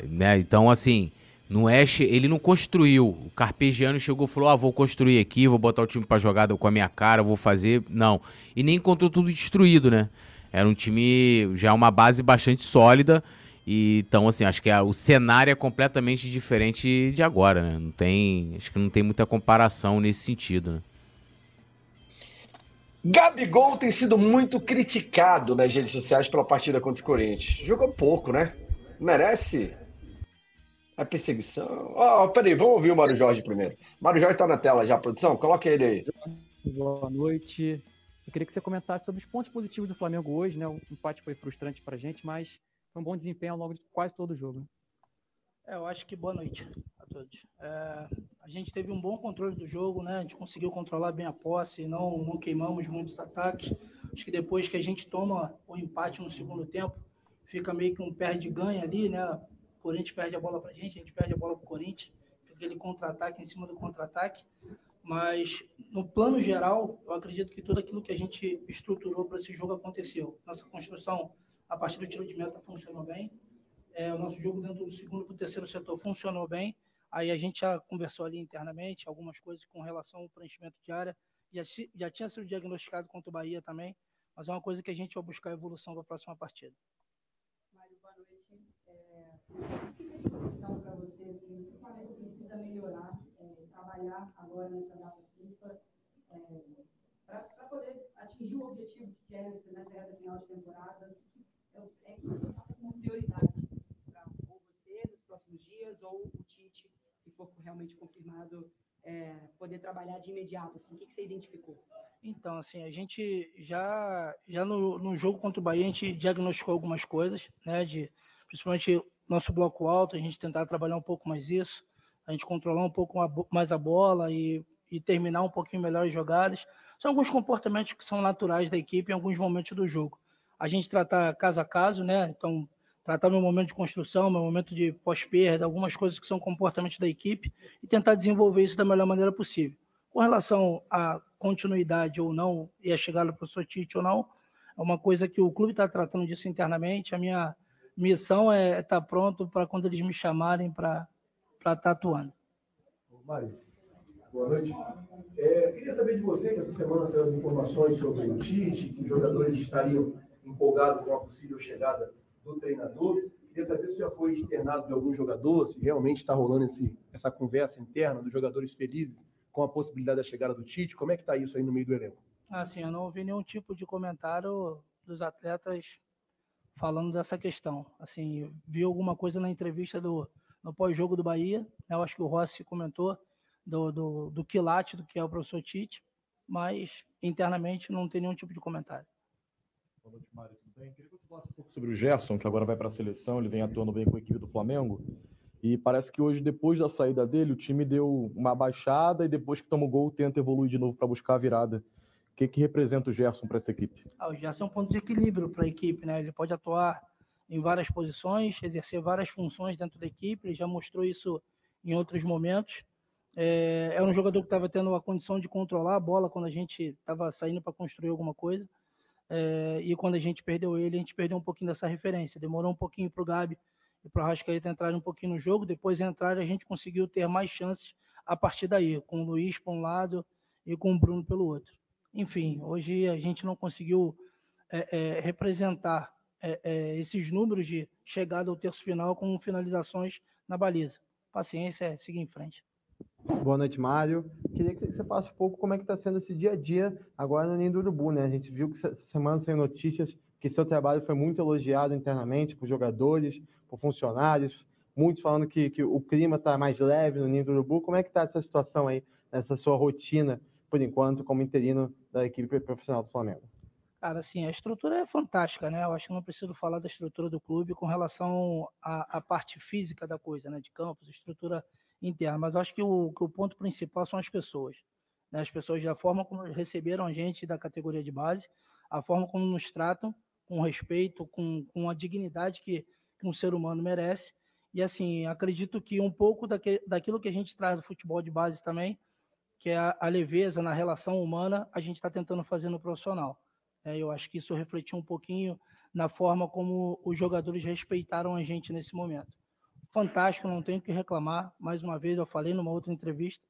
Né? Então, assim, no Oeste, ele não construiu. O Carpegiani chegou e falou, vou construir aqui, vou botar o time pra jogar com a minha cara, vou fazer... Não. E nem encontrou tudo destruído, né? Era um time, já uma base bastante sólida. E, então, assim, acho que o cenário é completamente diferente de agora, né? Acho que não tem muita comparação nesse sentido, né? Gabigol tem sido muito criticado nas redes sociais pela partida contra o Corinthians. Jogou pouco, né? Merece a perseguição. Peraí, vamos ouvir o Mário Jorge primeiro. Mário Jorge tá na tela já, produção? Coloca ele aí. Boa noite. Eu queria que você comentasse sobre os pontos positivos do Flamengo hoje, né? O empate foi frustrante pra gente, mas foi um bom desempenho ao longo de quase todo o jogo. Eu acho que boa noite a todos. A gente teve um bom controle do jogo, né? A gente conseguiu controlar bem a posse, não queimamos muitos ataques. Acho que depois que a gente toma o empate no segundo tempo, fica meio que um perde-ganha ali, né? O Corinthians perde a bola pra gente, a gente perde a bola pro Corinthians. Fica aquele contra-ataque em cima do contra-ataque. Mas, no plano geral, eu acredito que tudo aquilo que a gente estruturou para esse jogo aconteceu. Nossa construção, a partir do tiro de meta, funcionou bem. O nosso jogo dentro do segundo para o terceiro setor funcionou bem. Aí a gente já conversou ali internamente, algumas coisas com relação ao preenchimento de área. Já tinha sido diagnosticado contra o Bahia também, mas é uma coisa que a gente vai buscar evolução para a próxima partida. Mário, boa noite. O que é de posição para você? Assim, o que o Flamengo precisa melhorar, trabalhar agora nessa data FIFA, para poder atingir o objetivo que quer nessa reta final de temporada? É que você está como prioridade para ou você nos próximos dias ou o Tite, se for realmente confirmado, poder trabalhar de imediato? Assim, o que você identificou? Então, assim, a gente já no jogo contra o Bahia, a gente diagnosticou algumas coisas, né? Principalmente nosso bloco alto, a gente tentar trabalhar um pouco mais isso, a gente controlar um pouco mais a bola e terminar um pouquinho melhor as jogadas. São alguns comportamentos que são naturais da equipe em alguns momentos do jogo. A gente tratar caso a caso, né? Então, tratar meu momento de construção, meu momento de pós-perda, algumas coisas que são comportamentos da equipe e tentar desenvolver isso da melhor maneira possível. Com relação à continuidade ou não e a chegada do professor Tite ou não, é uma coisa que o clube está tratando disso internamente. A minha missão é estar pronto para quando eles me chamarem para estar atuando. Mário, boa noite. Queria saber de você que essa semana saíram informações sobre o Tite, que os jogadores estariam empolgados com a possível chegada do treinador. Queria saber se já foi externado de algum jogador, se realmente está rolando essa conversa interna dos jogadores felizes com a possibilidade da chegada do Tite. Como é que está isso aí no meio do elenco? Assim, eu não ouvi nenhum tipo de comentário dos atletas falando dessa questão. Assim, vi alguma coisa na entrevista no pós-jogo do Bahia, né? Eu acho que o Rossi comentou do quilate, do que é o professor Tite, mas internamente não tem nenhum tipo de comentário. Boa noite, Mário, tudo bem? Queria que você falasse um pouco sobre o Gerson, que agora vai para a seleção, ele vem atuando bem com a equipe do Flamengo, e parece que hoje, depois da saída dele, o time deu uma baixada e depois que toma o gol, tenta evoluir de novo para buscar a virada. O que representa o Gerson para essa equipe? O Gerson é um ponto de equilíbrio para a equipe, né? Ele pode atuar em várias posições, exercer várias funções dentro da equipe, ele já mostrou isso em outros momentos. Era um jogador que estava tendo a condição de controlar a bola quando a gente estava saindo para construir alguma coisa. E quando a gente perdeu ele, a gente perdeu um pouquinho dessa referência. Demorou um pouquinho para o Gabi e para o Arrascaeta entrarem um pouquinho no jogo. Depois de entrar, a gente conseguiu ter mais chances a partir daí, com o Luiz para um lado e com o Bruno pelo outro. Enfim, hoje a gente não conseguiu representar esses números de chegada ao terço final com finalizações na baliza. Paciência, seguir em frente. Boa noite, Mário. Queria que você falasse um pouco como é que está sendo esse dia a dia agora no Ninho do Urubu, né? A gente viu que essa semana saiu notícias que seu trabalho foi muito elogiado internamente por jogadores, por funcionários, muitos falando que o clima está mais leve no Ninho do Urubu. Como é que está essa situação aí, nessa sua rotina, por enquanto, como interino da equipe profissional do Flamengo? Cara, assim, a estrutura é fantástica, né? Eu acho que não preciso falar da estrutura do clube com relação à parte física da coisa, né? De campos, estrutura interna. Mas eu acho que o ponto principal são as pessoas, né? As pessoas, da forma como receberam a gente da categoria de base, a forma como nos tratam, com respeito, com a dignidade que um ser humano merece. E, assim, acredito que um pouco daquilo que a gente traz do futebol de base também, que é a leveza na relação humana, a gente está tentando fazer no profissional. Eu acho que isso refletiu um pouquinho na forma como os jogadores respeitaram a gente nesse momento. Fantástico, não tenho o que reclamar. Mais uma vez, eu falei numa outra entrevista,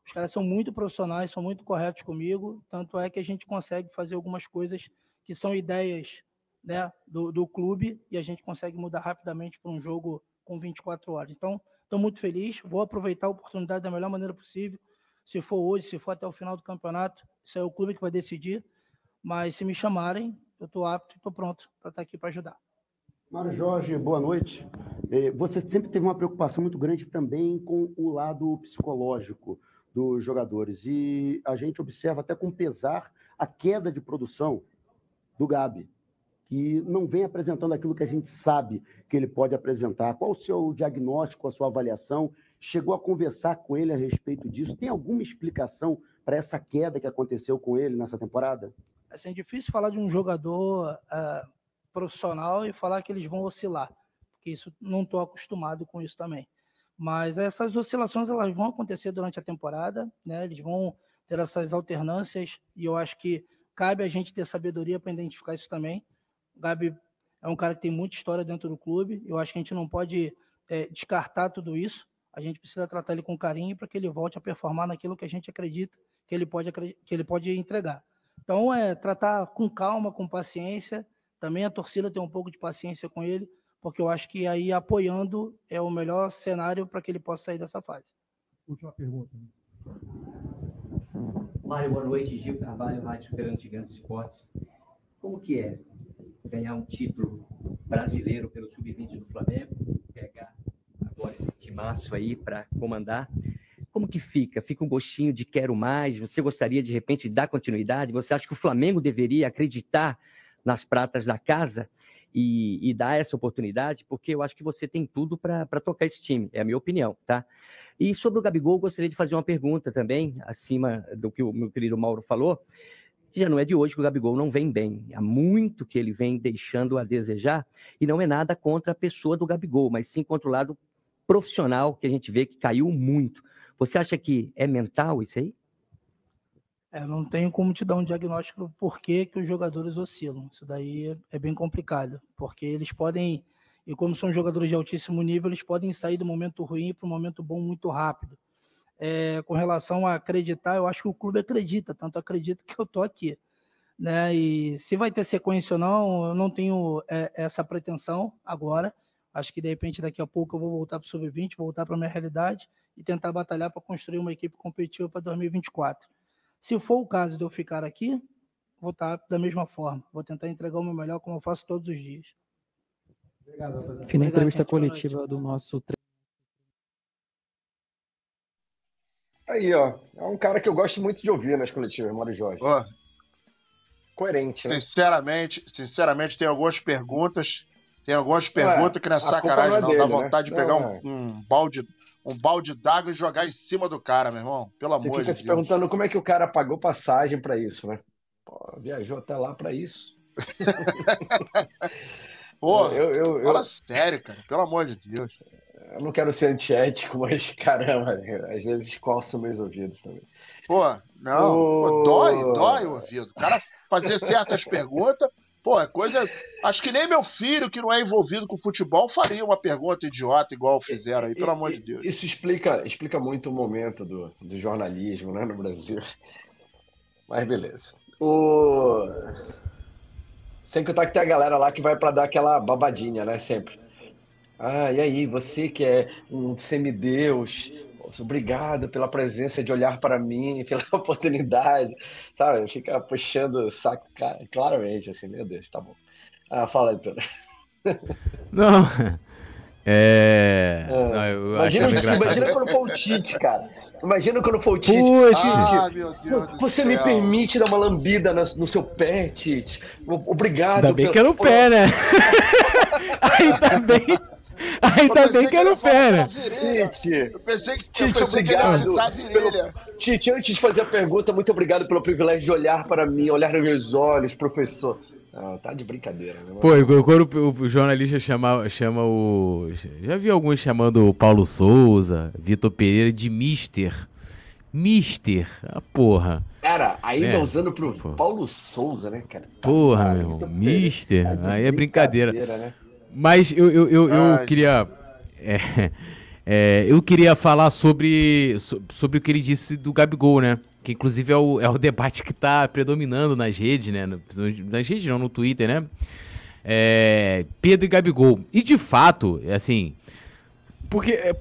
os caras são muito profissionais, são muito corretos comigo, tanto é que a gente consegue fazer algumas coisas que são ideias, né, do clube, e a gente consegue mudar rapidamente para um jogo com 24 horas. Então, estou muito feliz, vou aproveitar a oportunidade da melhor maneira possível. Se for hoje, se for até o final do campeonato, isso é o clube que vai decidir. Mas se me chamarem, eu estou apto e estou pronto para estar aqui para ajudar. Mário Jorge, boa noite. Você sempre teve uma preocupação muito grande também com o lado psicológico dos jogadores. E a gente observa até com pesar a queda de produção do Gabi, que não vem apresentando aquilo que a gente sabe que ele pode apresentar. Qual o seu diagnóstico, a sua avaliação? Chegou a conversar com ele a respeito disso? Tem alguma explicação para essa queda que aconteceu com ele nessa temporada? Assim, é difícil falar de um jogador profissional e falar que eles vão oscilar, porque isso não estou acostumado com isso também. Mas essas oscilações elas vão acontecer durante a temporada, né? Eles vão ter essas alternâncias e eu acho que cabe a gente ter sabedoria para identificar isso também. O Gabi é um cara que tem muita história dentro do clube, eu acho que a gente não pode descartar tudo isso, a gente precisa tratar ele com carinho para que ele volte a performar naquilo que a gente acredita que ele pode entregar. Então, tratar com calma, com paciência, também a torcida ter um pouco de paciência com ele, porque eu acho que aí apoiando é o melhor cenário para que ele possa sair dessa fase. Última pergunta. Mário, boa noite. Gil Carvalho, Rádio Superando Gigantes Esportes. Como que é ganhar um título brasileiro pelo Sub-20 do Flamengo, pegar agora esse timaço aí para comandar? Como que fica? Fica um gostinho de quero mais? Você gostaria, de repente, de dar continuidade? Você acha que o Flamengo deveria acreditar nas pratas da casa e dar essa oportunidade? Porque eu acho que você tem tudo para tocar esse time, é a minha opinião, tá? E sobre o Gabigol, eu gostaria de fazer uma pergunta também, acima do que o meu querido Mauro falou. Já não é de hoje que o Gabigol não vem bem. Há muito que ele vem deixando a desejar, e não é nada contra a pessoa do Gabigol, mas sim contra o lado profissional, que a gente vê que caiu muito. Você acha que é mental isso aí? Não tenho como te dar um diagnóstico do porquê que os jogadores oscilam. Isso daí é bem complicado, porque eles podem, e como são jogadores de altíssimo nível, eles podem sair do momento ruim para um momento bom muito rápido. Com relação a acreditar, eu acho que o clube acredita, tanto acredita que eu estou aqui. Né? E se vai ter sequência ou não, eu não tenho essa pretensão agora. Acho que, de repente, daqui a pouco eu vou voltar para o Sub-20, voltar para a minha realidade e tentar batalhar para construir uma equipe competitiva para 2024. Se for o caso de eu ficar aqui, vou estar da mesma forma. Vou tentar entregar o meu melhor, como eu faço todos os dias. Obrigado, rapaziada. Fim da entrevista coletiva do nosso... Aí, ó. É um cara que eu gosto muito de ouvir nas coletivas, Mário Jorge. Coerente, né? Sinceramente, tem algumas perguntas. Tem algumas perguntas que não é sacanagem, não. Dá vontade de pegar um balde d'água e jogar em cima do cara, meu irmão. Pelo amor de Deus. Você fica se perguntando como é que o cara pagou passagem para isso, né? Pô, viajou até lá para isso. Pô, fala sério, cara. Pelo amor de Deus. Eu não quero ser antiético, mas, caramba, às vezes coçam meus ouvidos também. Pô, não. Pô, dói o ouvido. O cara fazer certas perguntas... Pô, é coisa... Acho que nem meu filho, que não é envolvido com futebol, faria uma pergunta idiota igual fizeram aí, pelo amor de Deus. Isso explica muito o momento do jornalismo, né, no Brasil. Mas beleza. Sem contar que tem a galera lá que vai pra dar aquela babadinha, né, sempre. E aí, você que é um semideus... Obrigado pela presença de olhar para mim, pela oportunidade, sabe? Fica puxando o saco claramente, assim, meu Deus, tá bom. Fala, Heitor. Não, Imagina quando for o Tite, cara. Imagina quando for o Tite. Meu Deus você me permite dar uma lambida no seu pé, Tite? Obrigado. Ainda bem que é no pé, né? Ainda bem que é no pé, né? Tite. Eu pensei que Tite, obrigado. Tite, antes de fazer a pergunta, muito obrigado pelo privilégio de olhar para mim, olhar nos meus olhos, professor. Tá de brincadeira, né? Pô, quando o jornalista chama o... Já vi alguns chamando o Paulo Souza, Vitor Pereira de Mister. Porra. Cara, ainda usando pro Paulo Souza, né, cara? Porra, meu irmão, Mister. Aí é brincadeira. Né? Mas eu queria... eu queria falar sobre o que ele disse do Gabigol, né? Que inclusive é o debate que tá predominando nas redes, né? Nas redes não, no Twitter, né? Pedro e Gabigol. E de fato, assim...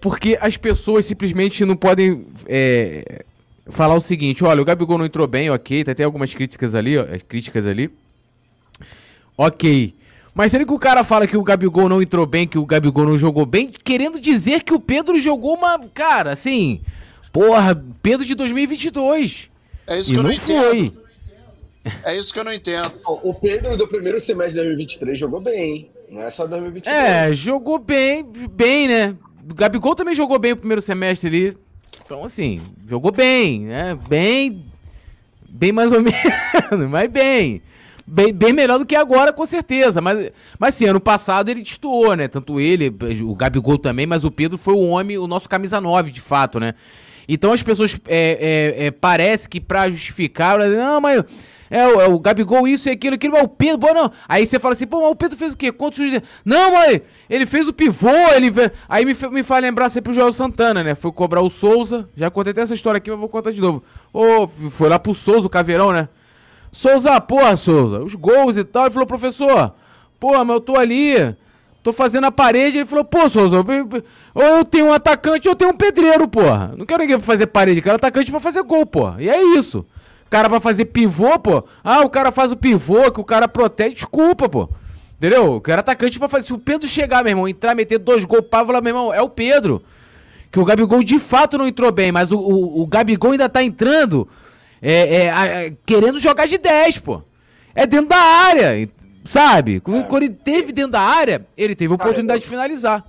Porque as pessoas simplesmente não podem falar o seguinte: olha, o Gabigol não entrou bem, ok, tem até algumas críticas ali, ok. Mas será que o cara fala que o Gabigol não entrou bem, que o Gabigol não jogou bem, querendo dizer que o Pedro jogou uma... Cara, assim... Porra, Pedro de 2022. É isso que eu não entendo. É isso que eu não entendo. O Pedro do primeiro semestre de 2023 jogou bem, não é só 2022. Jogou bem, né? O Gabigol também jogou bem o primeiro semestre ali. Então, assim, jogou bem, né? Bem mais ou menos, mas bem melhor do que agora, com certeza. Mas sim, ano passado ele destoou, né? Tanto ele, o Gabigol também, mas o Pedro foi o nosso camisa 9, de fato, né? Então as pessoas parece que pra justificar, não, mas o Gabigol isso e aquilo, mas o Pedro, bom, não. Aí você fala assim, pô, mas o Pedro fez o quê? Quantos... Não, mas ele fez o pivô, aí me faz lembrar sempre o Joel Santana, né? Foi cobrar o Souza, já contei até essa história aqui, mas vou contar de novo. Foi lá pro Souza, o Caveirão, né? Souza, os gols e tal. Ele falou, professor, mas eu tô ali, tô fazendo a parede. Ele falou, Souza, ou eu tenho um atacante ou eu tenho um pedreiro, porra. Não quero ninguém pra fazer parede, quero atacante pra fazer gol, porra. E é isso. O cara pra fazer pivô, pô. O cara faz o pivô, que o cara protege, desculpa, pô. Entendeu? Eu quero atacante pra fazer. Se o Pedro chegar, meu irmão, entrar, meter 2 gols, pá, falar, meu irmão, é o Pedro. Que o Gabigol de fato não entrou bem, mas o Gabigol ainda tá entrando... querendo jogar de 10, pô. É dentro da área, sabe? Quando ele teve dentro da área, ele teve a oportunidade de finalizar.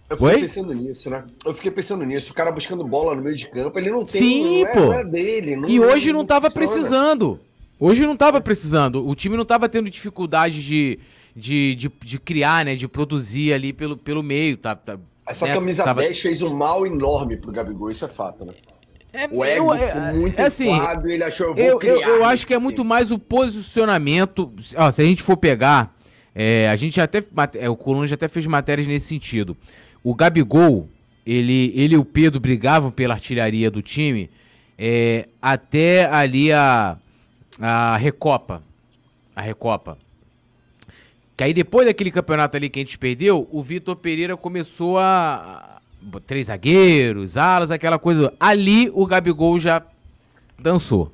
Eu fiquei pensando nisso, né? O cara buscando bola no meio de campo, ele não tem... Sim, não é dele. E hoje não tava precisando. O time não tava tendo dificuldade de criar, né? De produzir ali pelo meio. Essa camisa 10 fez um mal enorme pro Gabigol, isso é fato, né? O ego ficou muito inflado e ele achou, eu acho que é muito mais o posicionamento. Se a gente for pegar, a gente até, o Coluna já até fez matérias nesse sentido. O Gabigol, ele e o Pedro brigavam pela artilharia do time até ali a Recopa. Que aí depois daquele campeonato ali que a gente perdeu, o Vitor Pereira começou 3 zagueiros, alas, aquela coisa. Ali o Gabigol já dançou.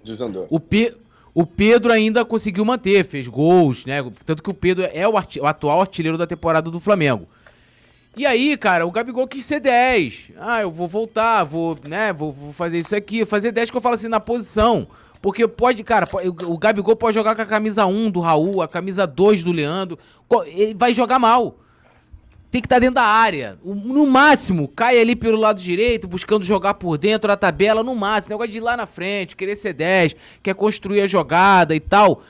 Desandou. O Pedro ainda conseguiu manter, fez gols, né? Tanto que o Pedro é o atual artilheiro da temporada do Flamengo. E aí, cara, o Gabigol quis ser 10. Eu vou voltar, vou fazer isso aqui, fazer 10 que eu falo assim na posição. Porque o Gabigol pode jogar com a camisa 1 do Raul, a camisa 2 do Leandro. Ele vai jogar mal. Tem que estar dentro da área. No máximo, cai ali pelo lado direito, buscando jogar por dentro da tabela, no máximo. Negócio de ir lá na frente, querer ser 10, quer construir a jogada e tal.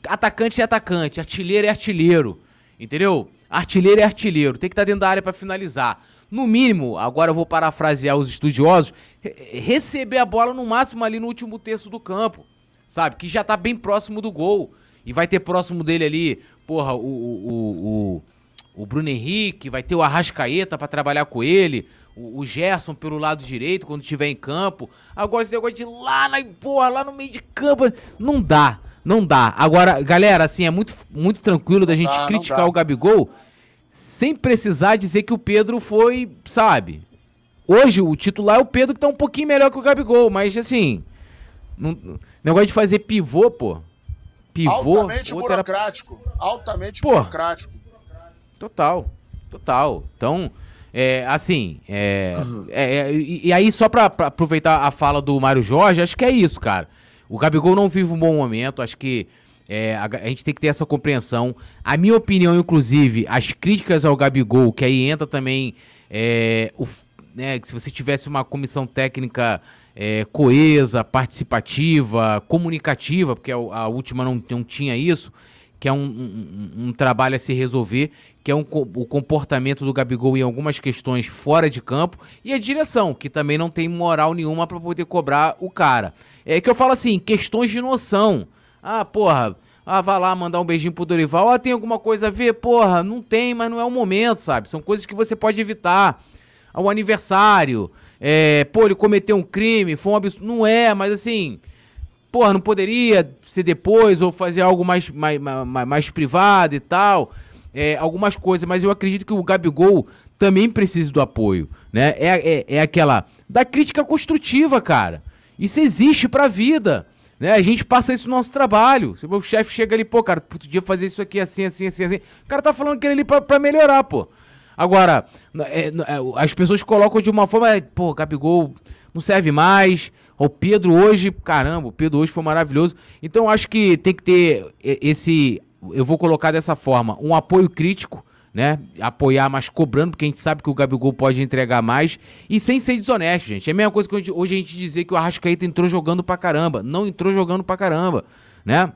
Atacante é atacante, artilheiro é artilheiro. Entendeu? Artilheiro é artilheiro. Tem que estar dentro da área para finalizar. No mínimo, agora eu vou parafrasear os estudiosos, receber a bola no máximo ali no último terço do campo. Sabe? Que já tá bem próximo do gol. E vai ter próximo dele ali, porra, o Bruno Henrique, vai ter o Arrascaeta pra trabalhar com ele, o Gerson pelo lado direito quando estiver em campo. Agora esse negócio de lá no meio de campo, não dá. Agora, galera, assim, é muito, muito tranquilo da gente criticar o Gabigol sem precisar dizer que o Pedro foi, sabe? Hoje o titular é o Pedro, que tá um pouquinho melhor que o Gabigol, mas assim, negócio de fazer pivô, pô. Altamente burocrático. Altamente burocrático. Total. Total. Então, e aí só pra aproveitar a fala do Mário Jorge, acho que é isso, cara. O Gabigol não vive um bom momento, acho que a gente tem que ter essa compreensão. A minha opinião, inclusive, as críticas ao Gabigol, que aí entra também, que se você tivesse uma comissão técnica coesa, participativa, comunicativa, porque a última não tinha isso, que é um trabalho a se resolver, que é o comportamento do Gabigol em algumas questões fora de campo, e a direção, que também não tem moral nenhuma para poder cobrar o cara. É que eu falo assim, questões de noção. Vai lá mandar um beijinho pro Dorival, tem alguma coisa a ver? Porra, não tem, mas não é o momento, sabe? São coisas que você pode evitar. O aniversário, ele cometeu um crime, foi um absurdo. Não é, mas assim, não poderia ser depois ou fazer algo mais privado e tal. Algumas coisas, mas eu acredito que o Gabigol também precisa do apoio, né? É aquela da crítica construtiva, cara. Isso existe pra vida, né? A gente passa isso no nosso trabalho. Se o chefe chega ali, cara, tu podia fazer isso aqui assim. O cara tá falando aquilo ali pra melhorar, pô. Agora, as pessoas colocam de uma forma, Gabigol não serve mais. O Pedro hoje, caramba, o Pedro hoje foi maravilhoso. Então, eu acho que tem que ter eu vou colocar dessa forma, um apoio crítico, né? Apoiar, mas cobrando, porque a gente sabe que o Gabigol pode entregar mais e sem ser desonesto, gente. É a mesma coisa que hoje a gente dizer que o Arrascaeta entrou jogando pra caramba. Não entrou jogando pra caramba, né?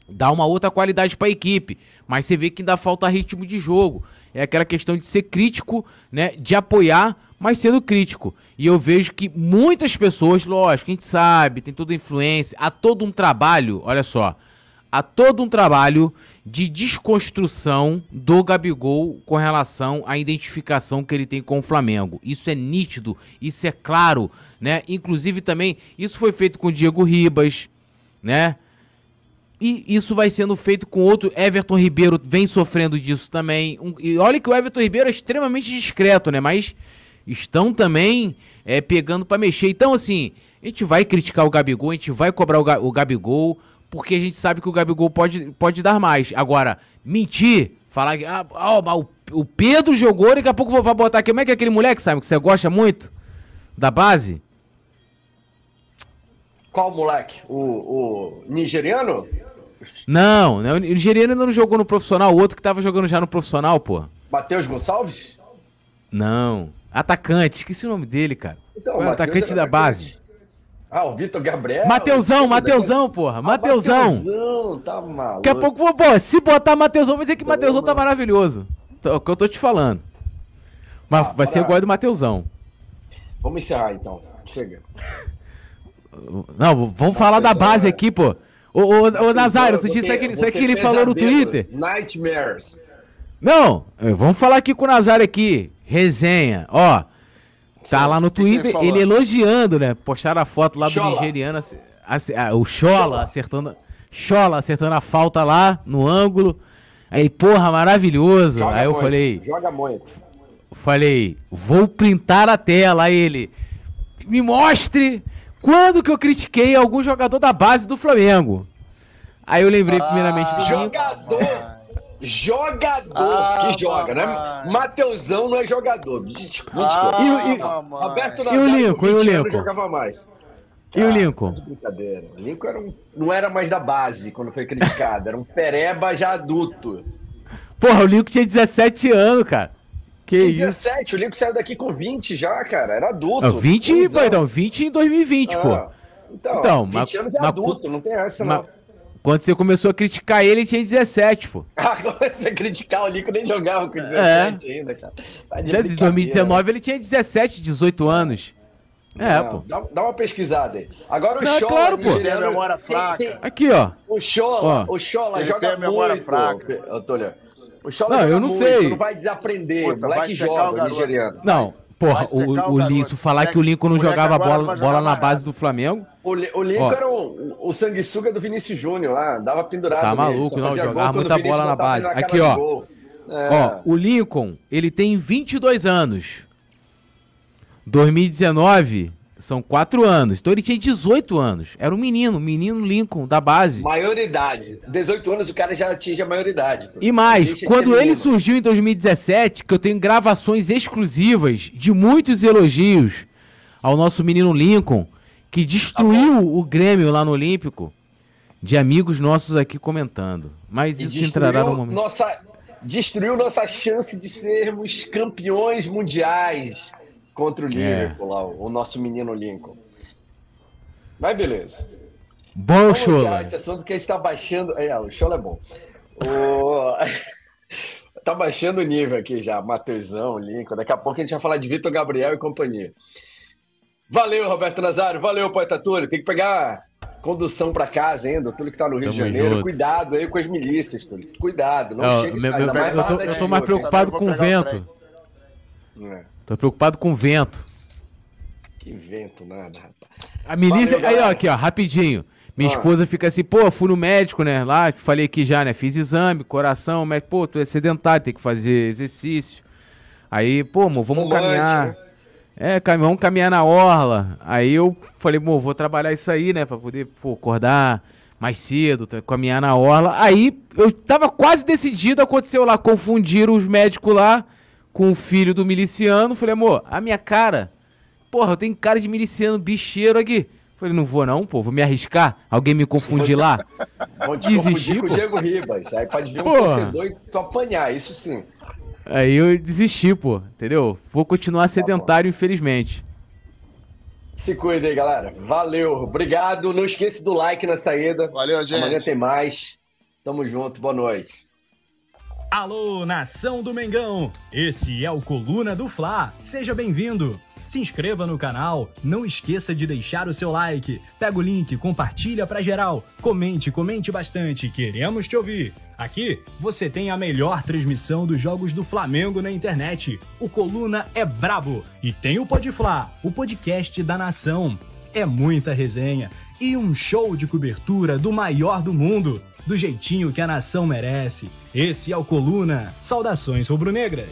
Dá uma outra qualidade pra equipe, mas você vê que ainda falta ritmo de jogo. É aquela questão de ser crítico, né? De apoiar, mas sendo crítico. E eu vejo que muitas pessoas, lógico, a gente sabe, tem toda a influência, há todo um trabalho, olha só, há todo um trabalho de desconstrução do Gabigol com relação à identificação que ele tem com o Flamengo. Isso é nítido, isso é claro, né? Inclusive também, isso foi feito com o Diego Ribas, né? E isso vai sendo feito com outro. Everton Ribeiro vem sofrendo disso também. E olha que o Everton Ribeiro é extremamente discreto, né? Mas estão também pegando pra mexer. Então, assim, a gente vai criticar o Gabigol, a gente vai cobrar o Gabigol, porque a gente sabe que o Gabigol pode dar mais. Agora, mentir, falar que o Pedro jogou, daqui a pouco vai botar aqui. Como é que é aquele moleque, sabe, que você gosta muito? Da base? Qual moleque? O nigeriano? Não, o nigeriano ainda não jogou no profissional, o outro que tava jogando já no profissional, pô. Matheus Gonçalves? Não, atacante, esqueci o nome dele, cara. Então, qual é o atacante da base? O Vitor Gabriel. Mateusão, porra. Mateusão, tá maluco. Daqui a pouco, se botar Mateusão, vai dizer que Mateusão tá maravilhoso. É o que eu tô te falando. Mas vai ser igual ao do Mateusão. Vamos encerrar, então. Chega. Não, vamos falar da base aqui, pô. Ô Nazário, tu disse isso aqui ele falou no Twitter? Nightmares. Não, vamos falar aqui com o Nazário aqui. Resenha, ó. Tá lá no Twitter, ele elogiando, né? Postaram a foto lá do nigeriano, o Chola acertando a falta lá no ângulo. Aí, porra, maravilhoso. Aí eu falei... Joga muito. Falei, vou printar a tela. Aí ele... Me mostre quando que eu critiquei algum jogador da base do Flamengo. Aí eu lembrei primeiramente do Jogador que joga, né? Mateusão não é jogador. Roberto Nazário, e o Lincoln? Jogava mais. E o Lincoln? Brincadeira. O Lincoln não era mais da base quando foi criticado. Era um pereba já adulto. Porra, o Lincoln tinha 17 anos, cara. Que isso? 17, o Lincoln saiu daqui com 20 já, cara. Era adulto. 20 em 2020, pô. Então 20 anos é adulto, não tem essa, não. Quando você começou a criticar ele tinha 17, pô. Quando você criticar o Lincoln, nem jogava com 17 ainda, cara. Em 2019 ele tinha 17, 18 anos. Pô. Dá uma pesquisada aí. Agora o Chola, claro, pô. Tem memória fraca. Aqui, ó. O Chola joga muito. O Chola eu não sei. Não vai desaprender. O moleque joga, o nigeriano. Não. Porra, o Lincoln, falar que o Lincoln não jogava bola na base do Flamengo. O Lincoln era o sanguessuga do Vinícius Júnior lá, dava pendurado. Tá maluco, não, jogava muita bola na base. Aqui, ó. O Lincoln, ele tem 22 anos. 2019, São 4 anos. Então ele tinha 18 anos. Era um menino Lincoln, da base. Maioridade. 18 anos o cara já atinge a maioridade. E mais, quando ele surgiu em 2017, que eu tenho gravações exclusivas de muitos elogios ao nosso menino Lincoln, que destruiu o Grêmio lá no Olímpico, de amigos nossos aqui comentando. Mas isso entrará no momento. Destruiu nossa chance de sermos campeões mundiais contra o Liverpool, lá, o nosso menino Lincoln. Mas beleza. Bom show, né? Esse assunto que a gente tá baixando... o show é bom. Tá baixando o nível aqui já, Matheusão, Lincoln. Daqui a pouco a gente vai falar de Vitor Gabriel e companhia. Valeu, Roberto Nazário. Valeu, Poeta Túlio. Tem que pegar condução pra casa ainda. O Túlio que tá no Rio de Janeiro. Junto. Cuidado aí com as milícias, Túlio. Cuidado. Não chega eu tô mais preocupado com o vento. Tô preocupado com o vento. Que vento, nada, rapaz. A milícia... Valeu, aí, ó, aqui, ó, rapidinho. Minha esposa fica assim, pô, fui no médico, né? Lá, falei aqui já, né? Fiz exame, coração, médico, pô, tu é sedentário, tem que fazer exercício. Aí, pô, amor, vamos caminhar. Vamos caminhar na orla. Aí eu falei, amor, vou trabalhar isso aí, né? Pra poder, acordar mais cedo, caminhar na orla. Aí eu tava quase decidido, aconteceu lá, confundiram os médicos lá com o filho do miliciano. Falei, amor, a minha cara, porra, eu tenho cara de miliciano bicheiro aqui. Falei, não vou não, pô, vou me arriscar. Alguém me confundir lá. Vou te confundir com o Diego Ribas. Aí pode vir um torcedor e tu apanhar, isso sim. Aí eu desisti, pô, entendeu? Vou continuar sedentário, infelizmente. Se cuida aí, galera. Valeu, obrigado. Não esqueça do like na saída. Valeu, gente. Amanhã tem mais. Tamo junto, boa noite. Alô, nação do Mengão. Esse é o Coluna do Fla. Seja bem-vindo. Se inscreva no canal, não esqueça de deixar o seu like, pega o link, compartilha pra geral, comente bastante, queremos te ouvir. Aqui você tem a melhor transmissão dos jogos do Flamengo na internet. O Coluna é brabo e tem o Podfla, o podcast da nação. É muita resenha e um show de cobertura do maior do mundo, do jeitinho que a nação merece. Esse é o Coluna. Saudações rubro-negras.